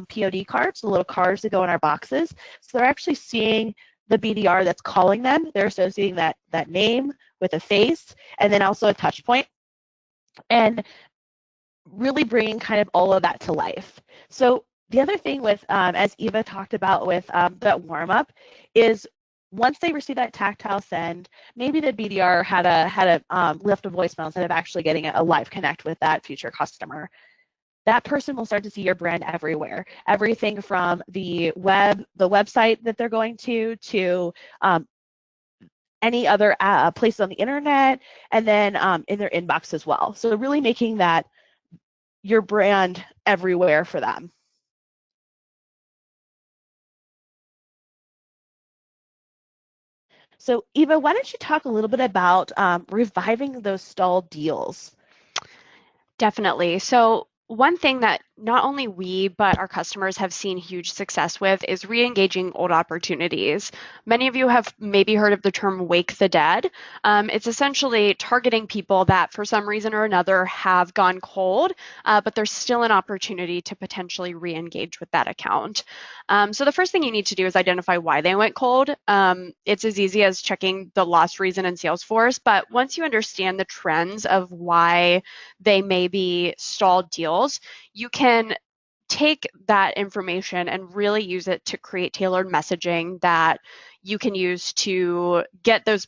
POD cards, the little cards that go in our boxes. So they're actually seeing the BDR that's calling them. They're associating that name with a face and then also a touch point, and really bringing kind of all of that to life. So the other thing with, as Eva talked about with that warm-up, is once they receive that tactile send, maybe the BDR had a left a voicemail instead of actually getting a live connect with that future customer. That person will start to see your brand everywhere. Everything from the website that they're going to any other places on the internet, and then in their inbox as well. So really making that your brand everywhere for them. So Eva, why don't you talk a little bit about reviving those stalled deals? Definitely. So one thing that not only we, but our customers have seen huge success with is re-engaging old opportunities. Many of you have maybe heard of the term wake the dead. It's essentially targeting people that for some reason or another have gone cold, but there's still an opportunity to potentially re-engage with that account. So the first thing you need to do is identify why they went cold. It's as easy as checking the lost reason in Salesforce, but once you understand the trends of why they may be stalled deals, you can take that information and really use it to create tailored messaging that you can use to get those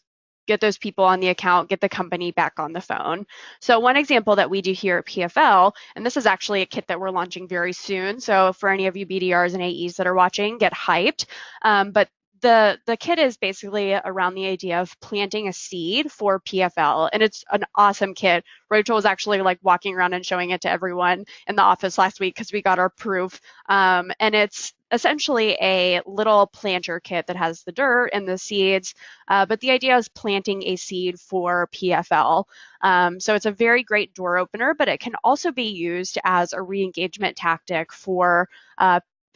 people on the account, get the company back on the phone. So one example that we do here at PFL, and this is actually a kit that we're launching very soon. So for any of you BDRs and AEs that are watching, get hyped. But the kit is basically around the idea of planting a seed for PFL, and it's an awesome kit. Rachel was actually like walking around and showing it to everyone in the office last week because we got our proof. And it's essentially a little planter kit that has the dirt and the seeds, but the idea is planting a seed for PFL. So it's a very great door opener, but it can also be used as a re-engagement tactic for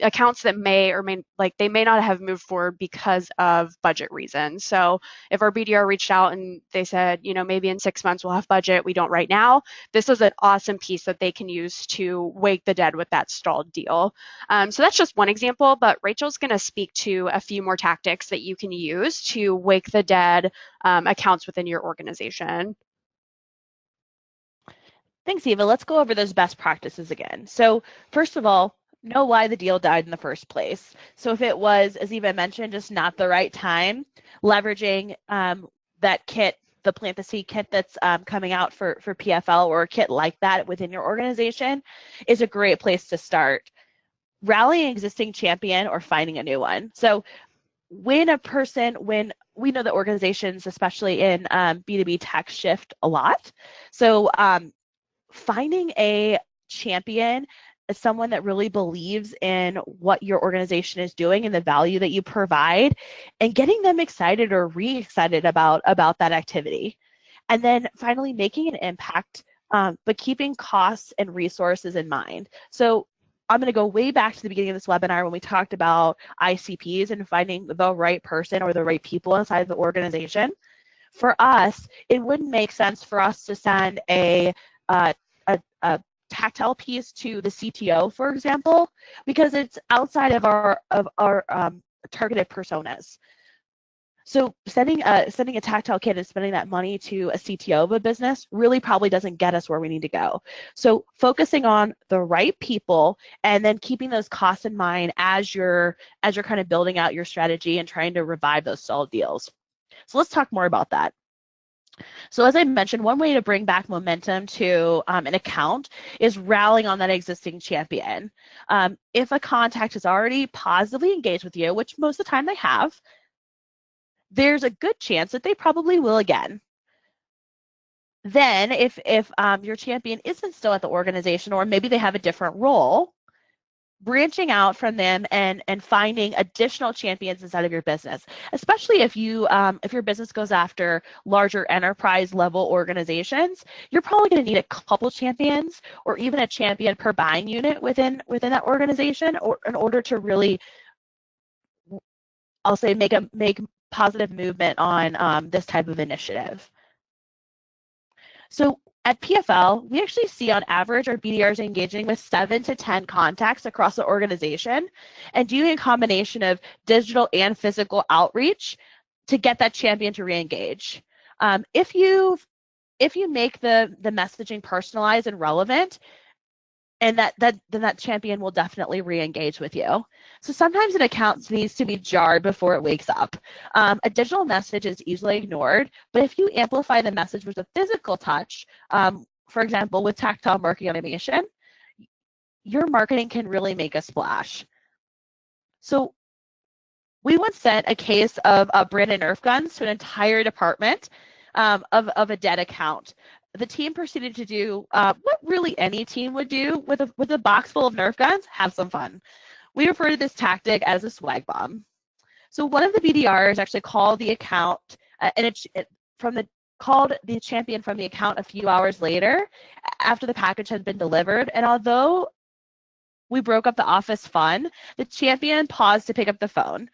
accounts that may or may like they may not have moved forward because of budget reasons. So if our BDR reached out and they said, maybe in 6 months we'll have budget, we don't right now, this is an awesome piece that they can use to wake the dead with that stalled deal. So that's just one example, but Rachel's going to speak to a few more tactics that you can use to wake the dead accounts within your organization. Thanks, Eva. Let's go over those best practices again. So first of all, know why the deal died in the first place. So if it was, as Eva mentioned, just not the right time, leveraging that kit, the plant the seed kit that's coming out for PFL, or a kit like that within your organization, is a great place to start. Rallying an existing champion or finding a new one. So when we know that organizations, especially in B2B tech, shift a lot. So finding a champion is someone that really believes in what your organization is doing and the value that you provide, and getting them excited or re-excited about that activity. And then finally, making an impact, but keeping costs and resources in mind. So I'm going to go way back to the beginning of this webinar when we talked about ICPs and finding the right person or the right people inside the organization. For us, it wouldn't make sense for us to send a Tactile piece to the CTO, for example, because it's outside of our targeted personas. So sending a Tactile kit and spending that money to a CTO of a business really probably doesn't get us where we need to go. So focusing on the right people and then keeping those costs in mind as you're kind of building out your strategy and trying to revive those solid deals. So let's talk more about that. So as I mentioned, one way to bring back momentum to an account is rallying on that existing champion. If a contact is already positively engaged with you, which most of the time they have, there's a good chance that they probably will again. Then if your champion isn't still at the organization, or maybe they have a different role, branching out from them and finding additional champions inside of your business, especially if your business goes after larger enterprise level organizations, you're probably going to need a couple champions or even a champion per buying unit within that organization, or in order to really, I'll say, make positive movement on this type of initiative. So at PFL, we actually see on average our BDRs engaging with 7 to 10 contacts across the organization and doing a combination of digital and physical outreach to get that champion to re-engage. If you make the messaging personalized and relevant, and then that champion will definitely re-engage with you. So sometimes an account needs to be jarred before it wakes up. A digital message is easily ignored, but if you amplify the message with a physical touch, for example, with tactile marketing automation, your marketing can really make a splash. So we once sent a case of branded Nerf guns to an entire department of a dead account. The team proceeded to do what really any team would do with a box full of Nerf guns: have some fun. We refer to this tactic as a swag bomb. So one of the BDRs actually called the account, and called the champion from the account a few hours later after the package had been delivered. And although we broke up the office fun, the champion paused to pick up the phone.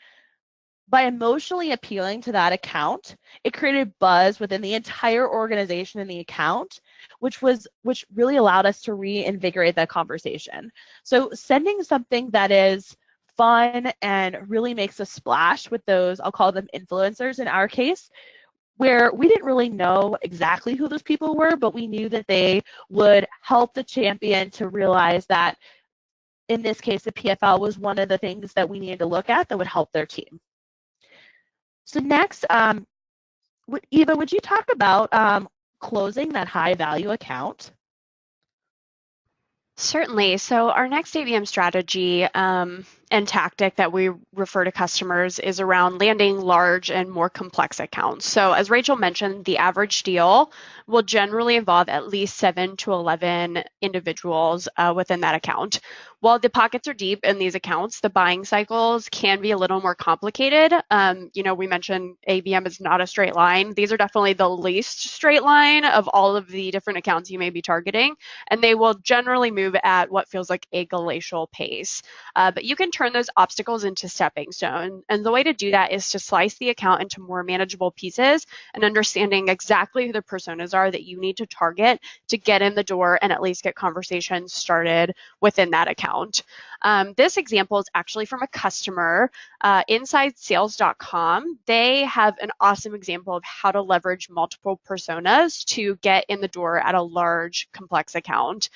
By emotionally appealing to that account, it created buzz within the entire organization in the account, which really allowed us to reinvigorate that conversation. So sending something that is fun and really makes a splash with those, I'll call them influencers in our case, where we didn't really know exactly who those people were, but we knew that they would help the champion to realize that, in this case, the PFL was one of the things that we needed to look at that would help their team. So next, Eva, would you talk about closing that high value account? Certainly. So our next ABM strategy and tactic that we refer to customers is around landing large and more complex accounts. So as Rachel mentioned, the average deal will generally involve at least 7 to 11 individuals within that account. While the pockets are deep in these accounts, the buying cycles can be a little more complicated. We mentioned ABM is not a straight line. These are definitely the least straight line of all of the different accounts you may be targeting, and they will generally move at what feels like a glacial pace. But you can turn those obstacles into stepping stones. And the way to do that is to slice the account into more manageable pieces and understanding exactly who the personas are that you need to target to get in the door and at least get conversations started within that account. This example is actually from a customer, InsideSales.com. They have an awesome example of how to leverage multiple personas to get in the door at a large, complex account.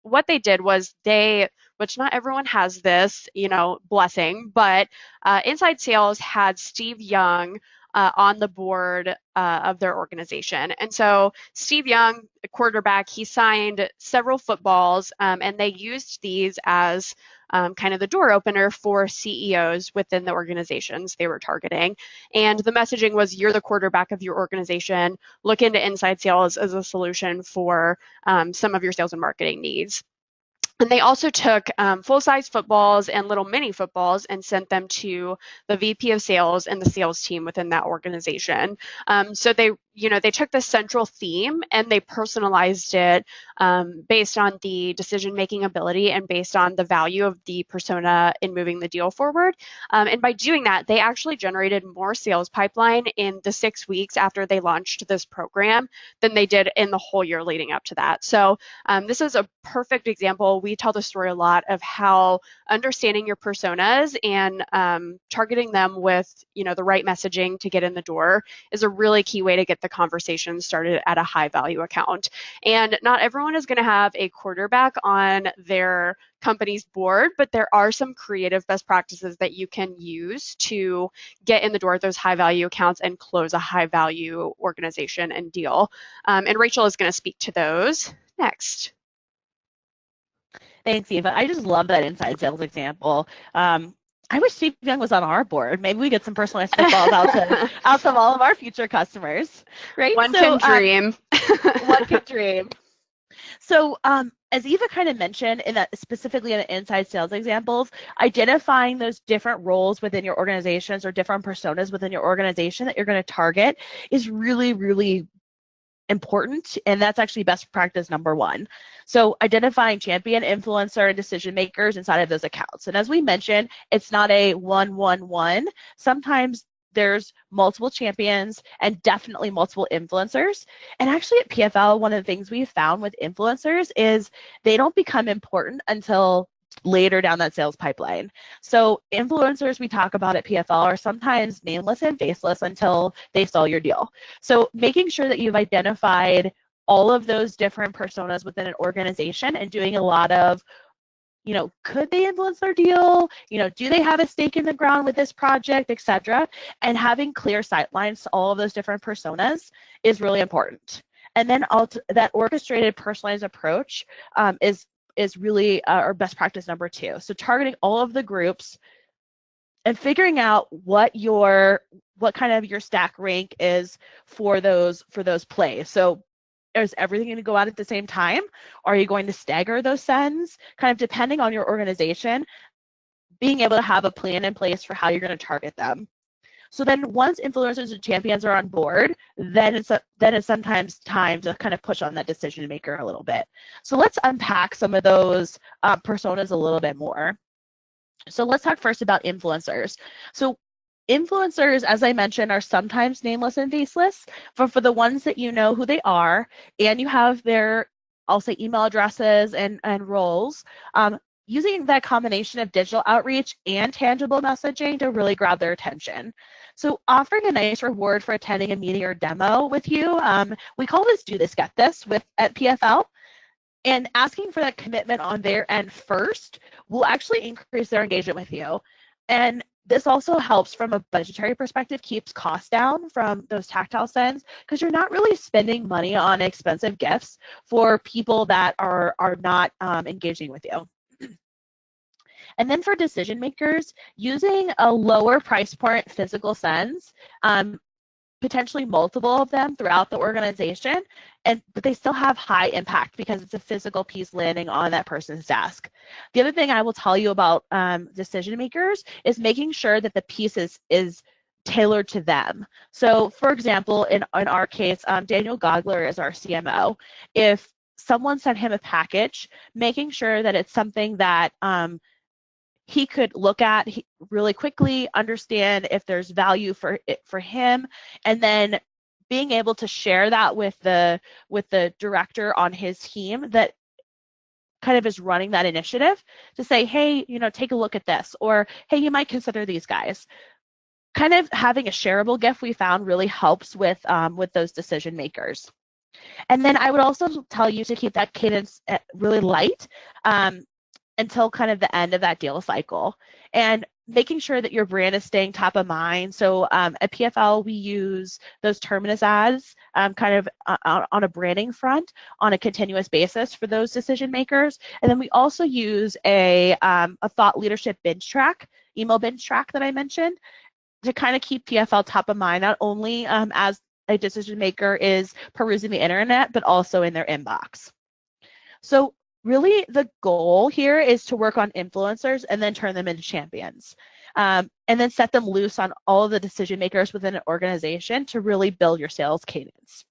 What they did was which not everyone has this, blessing, but Inside Sales had Steve Young on the board of their organization. And so Steve Young, a quarterback, he signed several footballs, and they used these as kind of the door opener for CEOs within the organizations they were targeting. And the messaging was, you're the quarterback of your organization. Look into Inside Sales as a solution for some of your sales and marketing needs. And they also took full-size footballs and little mini footballs and sent them to the VP of sales and the sales team within that organization. So they took the central theme and they personalized it based on the decision-making ability and based on the value of the persona in moving the deal forward. And by doing that, they actually generated more sales pipeline in the 6 weeks after they launched this program than they did in the whole year leading up to that. So this is a perfect example. We tell the story a lot of how understanding your personas and targeting them with the right messaging to get in the door is a really key way to get the conversation started at a high value account. And not everyone is going to have a quarterback on their company's board, but there are some creative best practices that you can use to get in the door at those high value accounts and close a high value organization and deal. And Rachel is going to speak to those next. Thanks, Eva. I just love that inside sales example. I wish Steve Young was on our board. Maybe we get some personalized footballs out to all of our future customers, right? One can dream. One can dream. So as Eva kind of mentioned, specifically in the inside sales examples, identifying those different roles within your organizations or different personas within your organization that you're going to target is really, really important, and that's actually best practice number one. So identifying champion, influencer, and decision makers inside of those accounts. And as we mentioned, it's not a 1-1-1. Sometimes there's multiple champions and definitely multiple influencers. And actually at PFL, one of the things we've found with influencers is they don't become important until later down that sales pipeline. So influencers we talk about at PFL are sometimes nameless and faceless until they sell your deal. So making sure that you've identified all of those different personas within an organization and doing a lot of, could they influence their deal? Do they have a stake in the ground with this project, etc. And having clear sightlines to all of those different personas is really important. And then that orchestrated, personalized approach is really our best practice number two. So targeting all of the groups and figuring out what kind of your stack rank is for those plays. So is everything going to go out at the same time? Are you going to stagger those sends? Kind of depending on your organization, being able to have a plan in place for how you're going to target them. So then once influencers and champions are on board, then it's sometimes time to kind of push on that decision maker a little bit. So let's unpack some of those personas a little bit more. So let's talk first about influencers. So influencers, as I mentioned, are sometimes nameless and faceless, but for the ones that you know who they are and you have their, I'll say, email addresses and roles, using that combination of digital outreach and tangible messaging to really grab their attention. So offering a nice reward for attending a meeting or demo with you, we call this do this, get this at PFL. And asking for that commitment on their end first will actually increase their engagement with you. And this also helps from a budgetary perspective, keeps costs down from those tactile sends, because you're not really spending money on expensive gifts for people that are not engaging with you. And then for decision makers, using a lower price point physical sense, potentially multiple of them throughout the organization, but they still have high impact because it's a physical piece landing on that person's desk. The other thing I will tell you about decision makers is making sure that the piece is tailored to them. So for example, in our case, Daniel Gogler is our CMO. If someone sent him a package, making sure that it's something that he could look at really quickly, understand if there's value for him, and then being able to share that with the director on his team that kind of is running that initiative to say, hey, take a look at this, or hey, you might consider these guys. Kind of having a shareable GIF we found really helps with those decision makers. And then I would also tell you to keep that cadence really light until kind of the end of that deal cycle, and making sure that your brand is staying top of mind. So at PFL, we use those terminus ads kind of on a branding front on a continuous basis for those decision makers. And then we also use a thought leadership binge track, email binge track that I mentioned, to kind of keep PFL top of mind, not only as a decision maker is perusing the internet, but also in their inbox. So really the goal here is to work on influencers and then turn them into champions. And then set them loose on all of the decision makers within an organization to really build your sales cadence.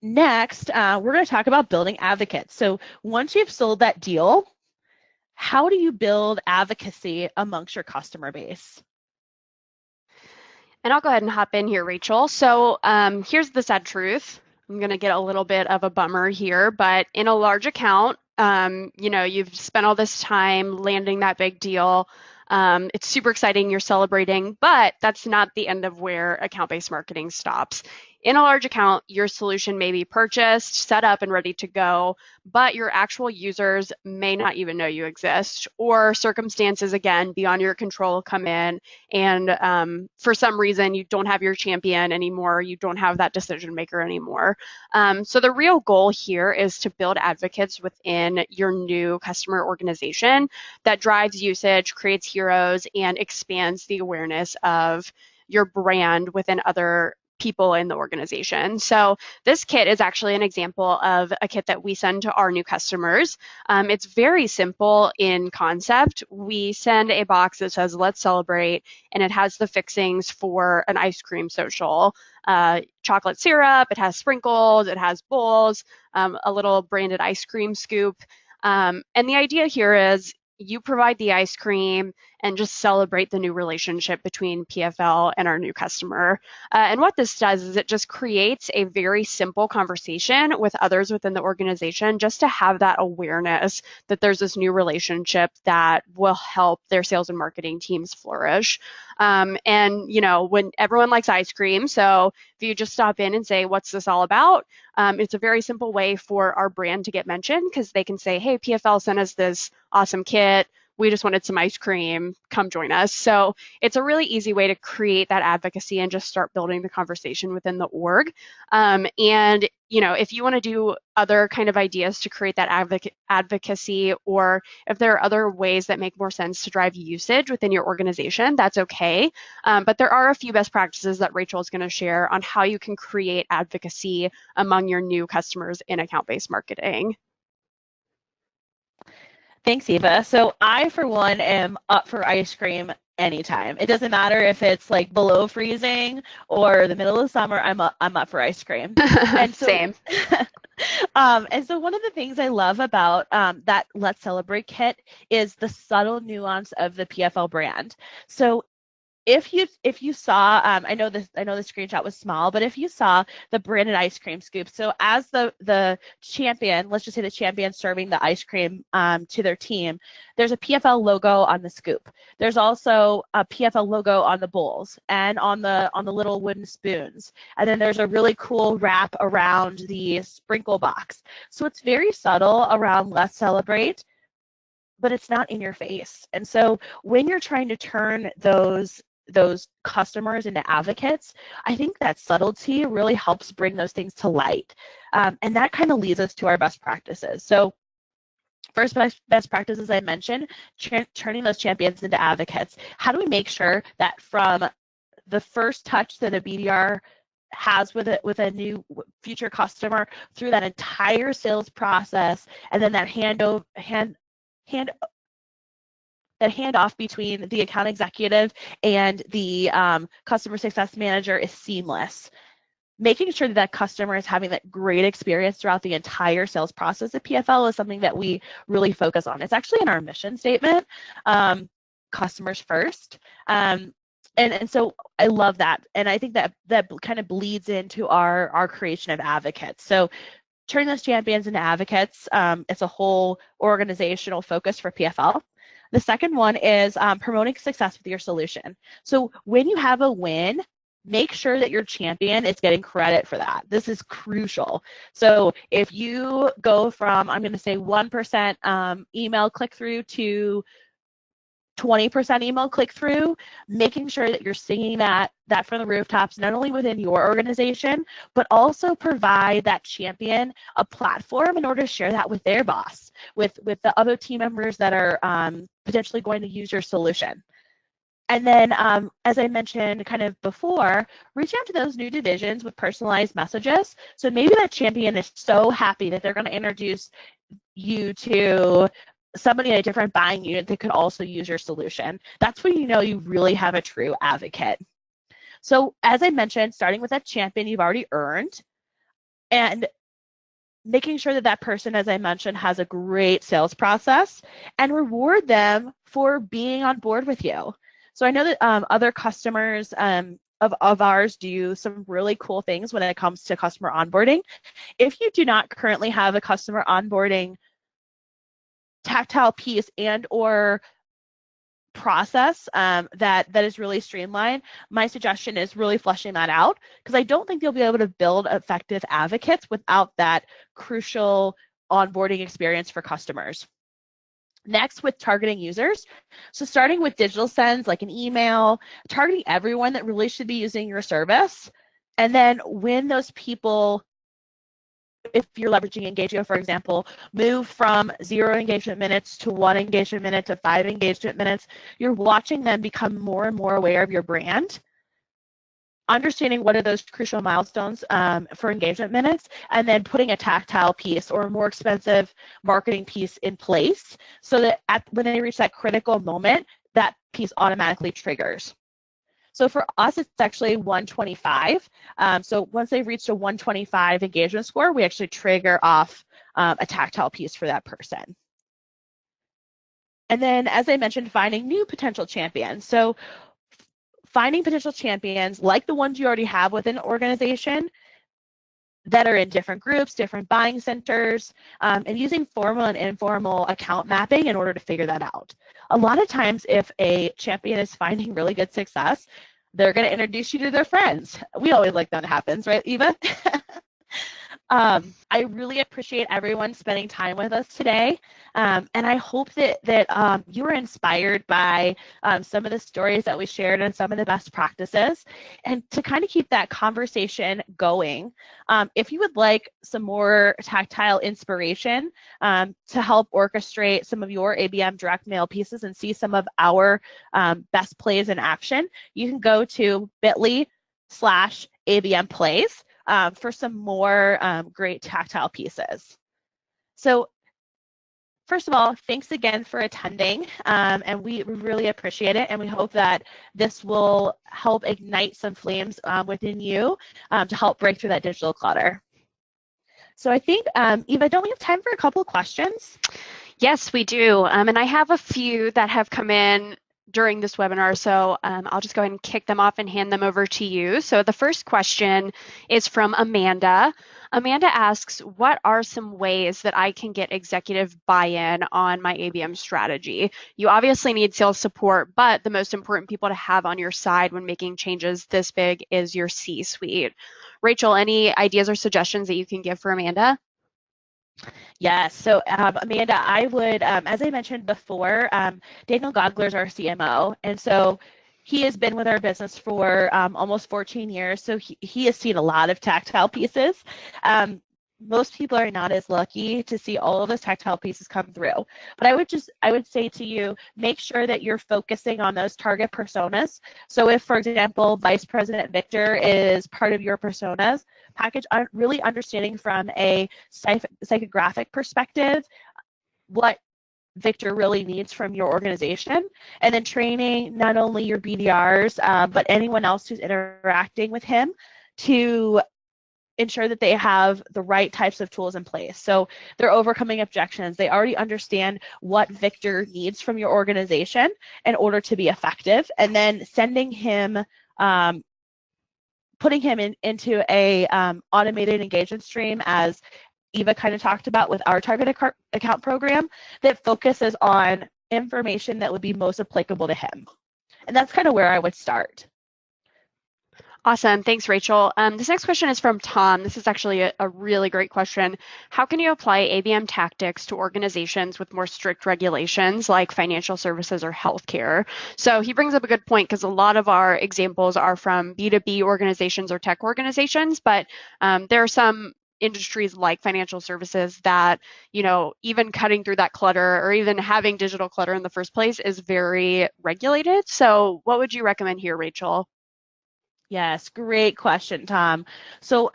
Next, we're going to talk about building advocates. So once you've sold that deal, how do you build advocacy amongst your customer base? And I'll go ahead and hop in here, Rachel. So here's the sad truth. I'm going to get a little bit of a bummer here, but in a large account, you've spent all this time landing that big deal. It's super exciting. You're celebrating, but that's not the end of where account-based marketing stops. In a large account, your solution may be purchased, set up, and ready to go, but your actual users may not even know you exist, or circumstances, again, beyond your control come in, and for some reason, you don't have your champion anymore. You don't have that decision maker anymore. So the real goal here is to build advocates within your new customer organization that drives usage, creates heroes, and expands the awareness of your brand within other people in the organization. So this kit is actually an example of a kit that we send to our new customers. It's very simple in concept. We send a box that says, let's celebrate, and it has the fixings for an ice cream social. Chocolate syrup, it has sprinkles, it has bowls, a little branded ice cream scoop. And the idea here is you provide the ice cream and just celebrate the new relationship between PFL and our new customer. And what this does is it just creates a very simple conversation with others within the organization just to have that awareness that there's this new relationship that will help their sales and marketing teams flourish. And, when everyone likes ice cream, so if you just stop in and say, what's this all about? It's a very simple way for our brand to get mentioned because they can say, hey, PFL sent us this awesome kit. We just wanted some ice cream. Come join us. So it's a really easy way to create that advocacy and just start building the conversation within the org. And if you want to do other kind of ideas to create that advocacy, or if there are other ways that make more sense to drive usage within your organization, that's okay. But there are a few best practices that Rachel is going to share on how you can create advocacy among your new customers in account-based marketing. Thanks, Eva. So I, for one, am up for ice cream anytime. It doesn't matter if it's like below freezing or the middle of summer. I'm up for ice cream. And so, same. And so one of the things I love about that Let's Celebrate kit is the subtle nuance of the PFL brand. So if you saw, I know the screenshot was small, but if you saw the branded ice cream scoop, so as the champion, let's just say the champion serving the ice cream to their team, there's a PFL logo on the scoop. There's also a PFL logo on the bowls and on the little wooden spoons, and then there's a really cool wrap around the sprinkle box. So it's very subtle around Let's Celebrate, but it's not in your face. And so when you're trying to turn those customers into advocates, I think that subtlety really helps bring those things to light. And that kind of leads us to our best practices. So First best practice, as I mentioned, turning those champions into advocates. How do we make sure that from the first touch that a BDR has with a new future customer through that entire sales process, and then that handoff between the account executive and the customer success manager is seamless? Making sure that customer is having that great experience throughout the entire sales process at PFL is something that we really focus on. It's actually in our mission statement, customers first. And so I love that. And I think that kind of bleeds into our creation of advocates. So turn those champions into advocates. It's a whole organizational focus for PFL. The second one is promoting success with your solution. So when you have a win, make sure that your champion is getting credit for that. This is crucial. So if you go from, I'm going to say 1% email click-through to 20% email click-through, making sure that you're singing that from the rooftops, not only within your organization, but also provide that champion a platform in order to share that with their boss, with the other team members that are potentially going to use your solution. And then, as I mentioned kind of before, reach out to those new divisions with personalized messages. So maybe that champion is so happy that they're going to introduce you to somebody in a different buying unit that could also use your solution. That's when you know you really have a true advocate. So as I mentioned, starting with that champion you've already earned, and making sure that that person, as I mentioned, has a great sales process, and reward them for being on board with you. So I know that other customers of ours do some really cool things when it comes to customer onboarding. If you do not currently have a customer onboarding tactile piece and or process that is really streamlined, my suggestion is really fleshing that out, because I don't think you'll be able to build effective advocates without that crucial onboarding experience for customers. Next, with targeting users. So starting with digital sends, like an email, targeting everyone that really should be using your service. And then when those people, if you're leveraging engagement, for example, move from 0 engagement minutes to 1 engagement minute to 5 engagement minutes, you're watching them become more and more aware of your brand, understanding what are those crucial milestones for engagement minutes, and then putting a tactile piece or a more expensive marketing piece in place so that when they reach that critical moment, that piece automatically triggers. So for us, it's actually 125. So once they've reached a 125 engagement score, we actually trigger off a tactile piece for that person. And then, as I mentioned, finding new potential champions. So finding potential champions like the ones you already have within an organization that are in different groups, different buying centers, and using formal and informal account mapping in order to figure that out. A lot of times, if a champion is finding really good success, they're going to introduce you to their friends. We always like that happens, right, Eva? I really appreciate everyone spending time with us today, and I hope that you were inspired by some of the stories that we shared and some of the best practices, and to kind of keep that conversation going. If you would like some more tactile inspiration to help orchestrate some of your ABM direct mail pieces and see some of our best plays in action, you can go to bit.ly/ABM plays. For some more great tactile pieces. So first of all, thanks again for attending, and we really appreciate it, and we hope that this will help ignite some flames within you to help break through that digital clutter. So I think, Eva, don't we have time for a couple of questions? Yes, we do. And I have a few that have come in during this webinar, so I'll just go ahead and kick them off and hand them over to you. So the first question is from Amanda. Amanda asks, what are some ways that I can get executive buy-in on my ABM strategy? You obviously need sales support, but the most important people to have on your side when making changes this big is your C-suite. Rachel, any ideas or suggestions that you can give for Amanda? Yes. So Amanda, I would, as I mentioned before, Daniel Gogler is our CMO. And so he has been with our business for almost 14 years. So he has seen a lot of tactile pieces. most people are not as lucky to see all of those tactile pieces come through. But I would say to you, make sure that you're focusing on those target personas. So if, for example, Vice President Victor is part of your personas, package really understanding from a psychographic perspective what Victor really needs from your organization, and then training not only your BDRs, but anyone else who's interacting with him to ensure that they have the right types of tools in place. So they're overcoming objections. They already understand what Victor needs from your organization in order to be effective, and then sending him, putting him into a automated engagement stream, as Eva kind of talked about with our target account program, that focuses on information that would be most applicable to him. And that's kind of where I would start. Awesome. Thanks, Rachel. This next question is from Tom. This is actually a really great question. How can you apply ABM tactics to organizations with more strict regulations like financial services or healthcare? So he brings up a good point, because a lot of our examples are from B2B organizations or tech organizations, but there are some industries like financial services that, even cutting through that clutter or even having digital clutter in the first place is very regulated. So what would you recommend here, Rachel? Yes, great question, Tom. So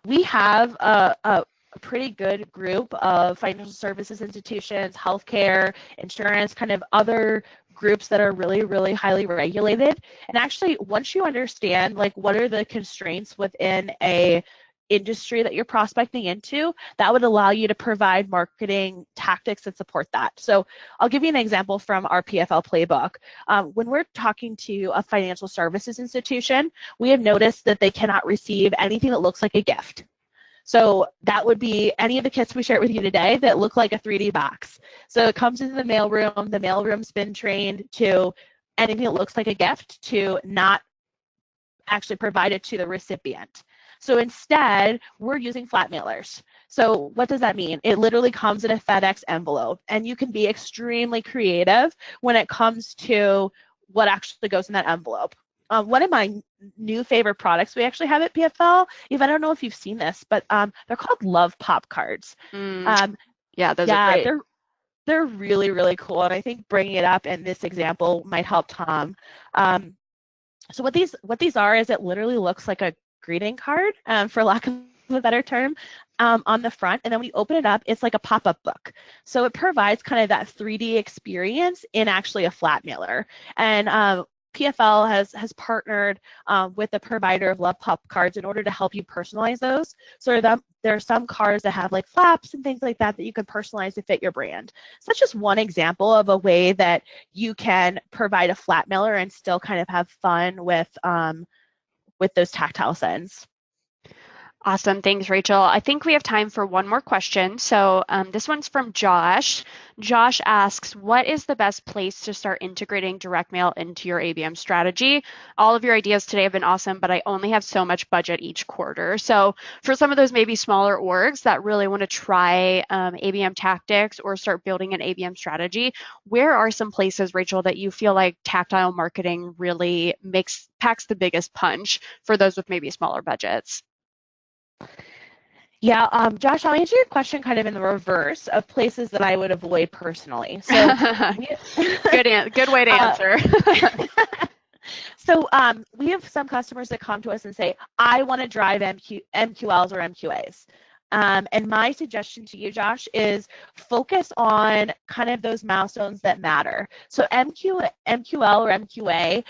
we have a pretty good group of financial services institutions, healthcare, insurance, kind of other groups that are really, really highly regulated. And actually, once you understand like what are the constraints within a industry that you're prospecting into, that would allow you to provide marketing tactics that support that. So I'll give you an example from our PFL playbook. When we're talking to a financial services institution, we have noticed that they cannot receive anything that looks like a gift. So that would be any of the kits we shared with you today that look like a 3D box. So it comes into the mailroom. The mailroom's been trained to anything that looks like a gift to not actually provide it to the recipient. So instead, we're using flat mailers. So what does that mean? It literally comes in a FedEx envelope, and you can be extremely creative when it comes to what actually goes in that envelope. One of my new favorite products we actually have at PFL, Eve, I don't know if you've seen this, but they're called Love Pop cards. Yeah, those are Yeah, great. they're really, really cool, and I think bringing it up in this example might help Tom. So what these are is it literally looks like a greeting card, for lack of a better term, on the front, and then when you open it up, it's like a pop-up book. So it provides kind of that 3D experience in actually a flat mailer. And PFL has partnered with a provider of Love Pop cards in order to help you personalize those. So there are some cards that have like flaps and things like that that you can personalize to fit your brand. So that's just one example of a way that you can provide a flat mailer and still kind of have fun with those tactile sends. Awesome. Thanks, Rachel. I think we have time for one more question. So this one's from Josh. Josh asks, what is the best place to start integrating direct mail into your ABM strategy? All of your ideas today have been awesome, but I only have so much budget each quarter. So for some of those maybe smaller orgs that really want to try ABM tactics or start building an ABM strategy, where are some places, Rachel, that you feel like tactile marketing really packs the biggest punch for those with maybe smaller budgets? Yeah, Josh, I'll answer your question kind of in the reverse of places that I would avoid personally. So, Good way to uh, answer. so we have some customers that come to us and say, I want to drive MQLs or MQAs. And my suggestion to you, Josh, is focus on kind of those milestones that matter. So MQL or MQA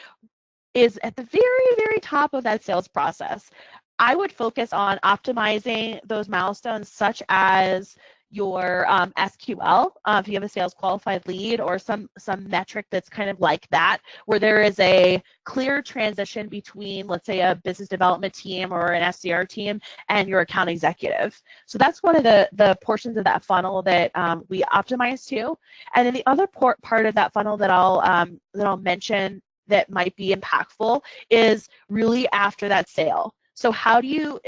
is at the very, very top of that sales process. I would focus on optimizing those milestones, such as your SQL, if you have a sales qualified lead, or some metric that's kind of like that, where there is a clear transition between, let's say, a business development team or an SDR team and your account executive. So that's one of the portions of that funnel that we optimize to. And then the other part of that funnel that I'll mention that might be impactful is really after that sale. So how do you,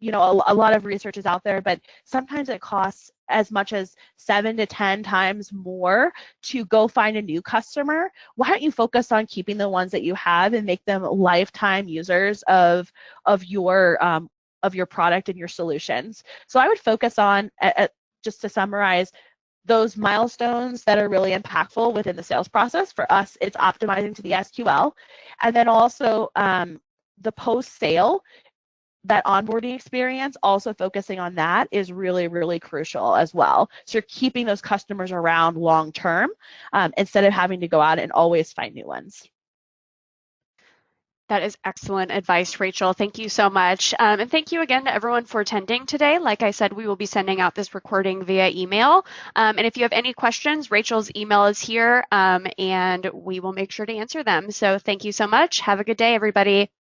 a lot of research is out there, but sometimes it costs as much as 7 to 10 times more to go find a new customer. Why don't you focus on keeping the ones that you have and make them lifetime users of your of your product and your solutions. So I would focus on, just to summarize, those milestones that are really impactful within the sales process. For us, it's optimizing to the SQL. And then also the post-sale, that onboarding experience, also focusing on that is really, really crucial as well. So you're keeping those customers around long term instead of having to go out and always find new ones. That is excellent advice, Rachel. Thank you so much. And thank you again to everyone for attending today. Like I said, we will be sending out this recording via email. And if you have any questions, Rachel's email is here, and we will make sure to answer them. So thank you so much. Have a good day, everybody.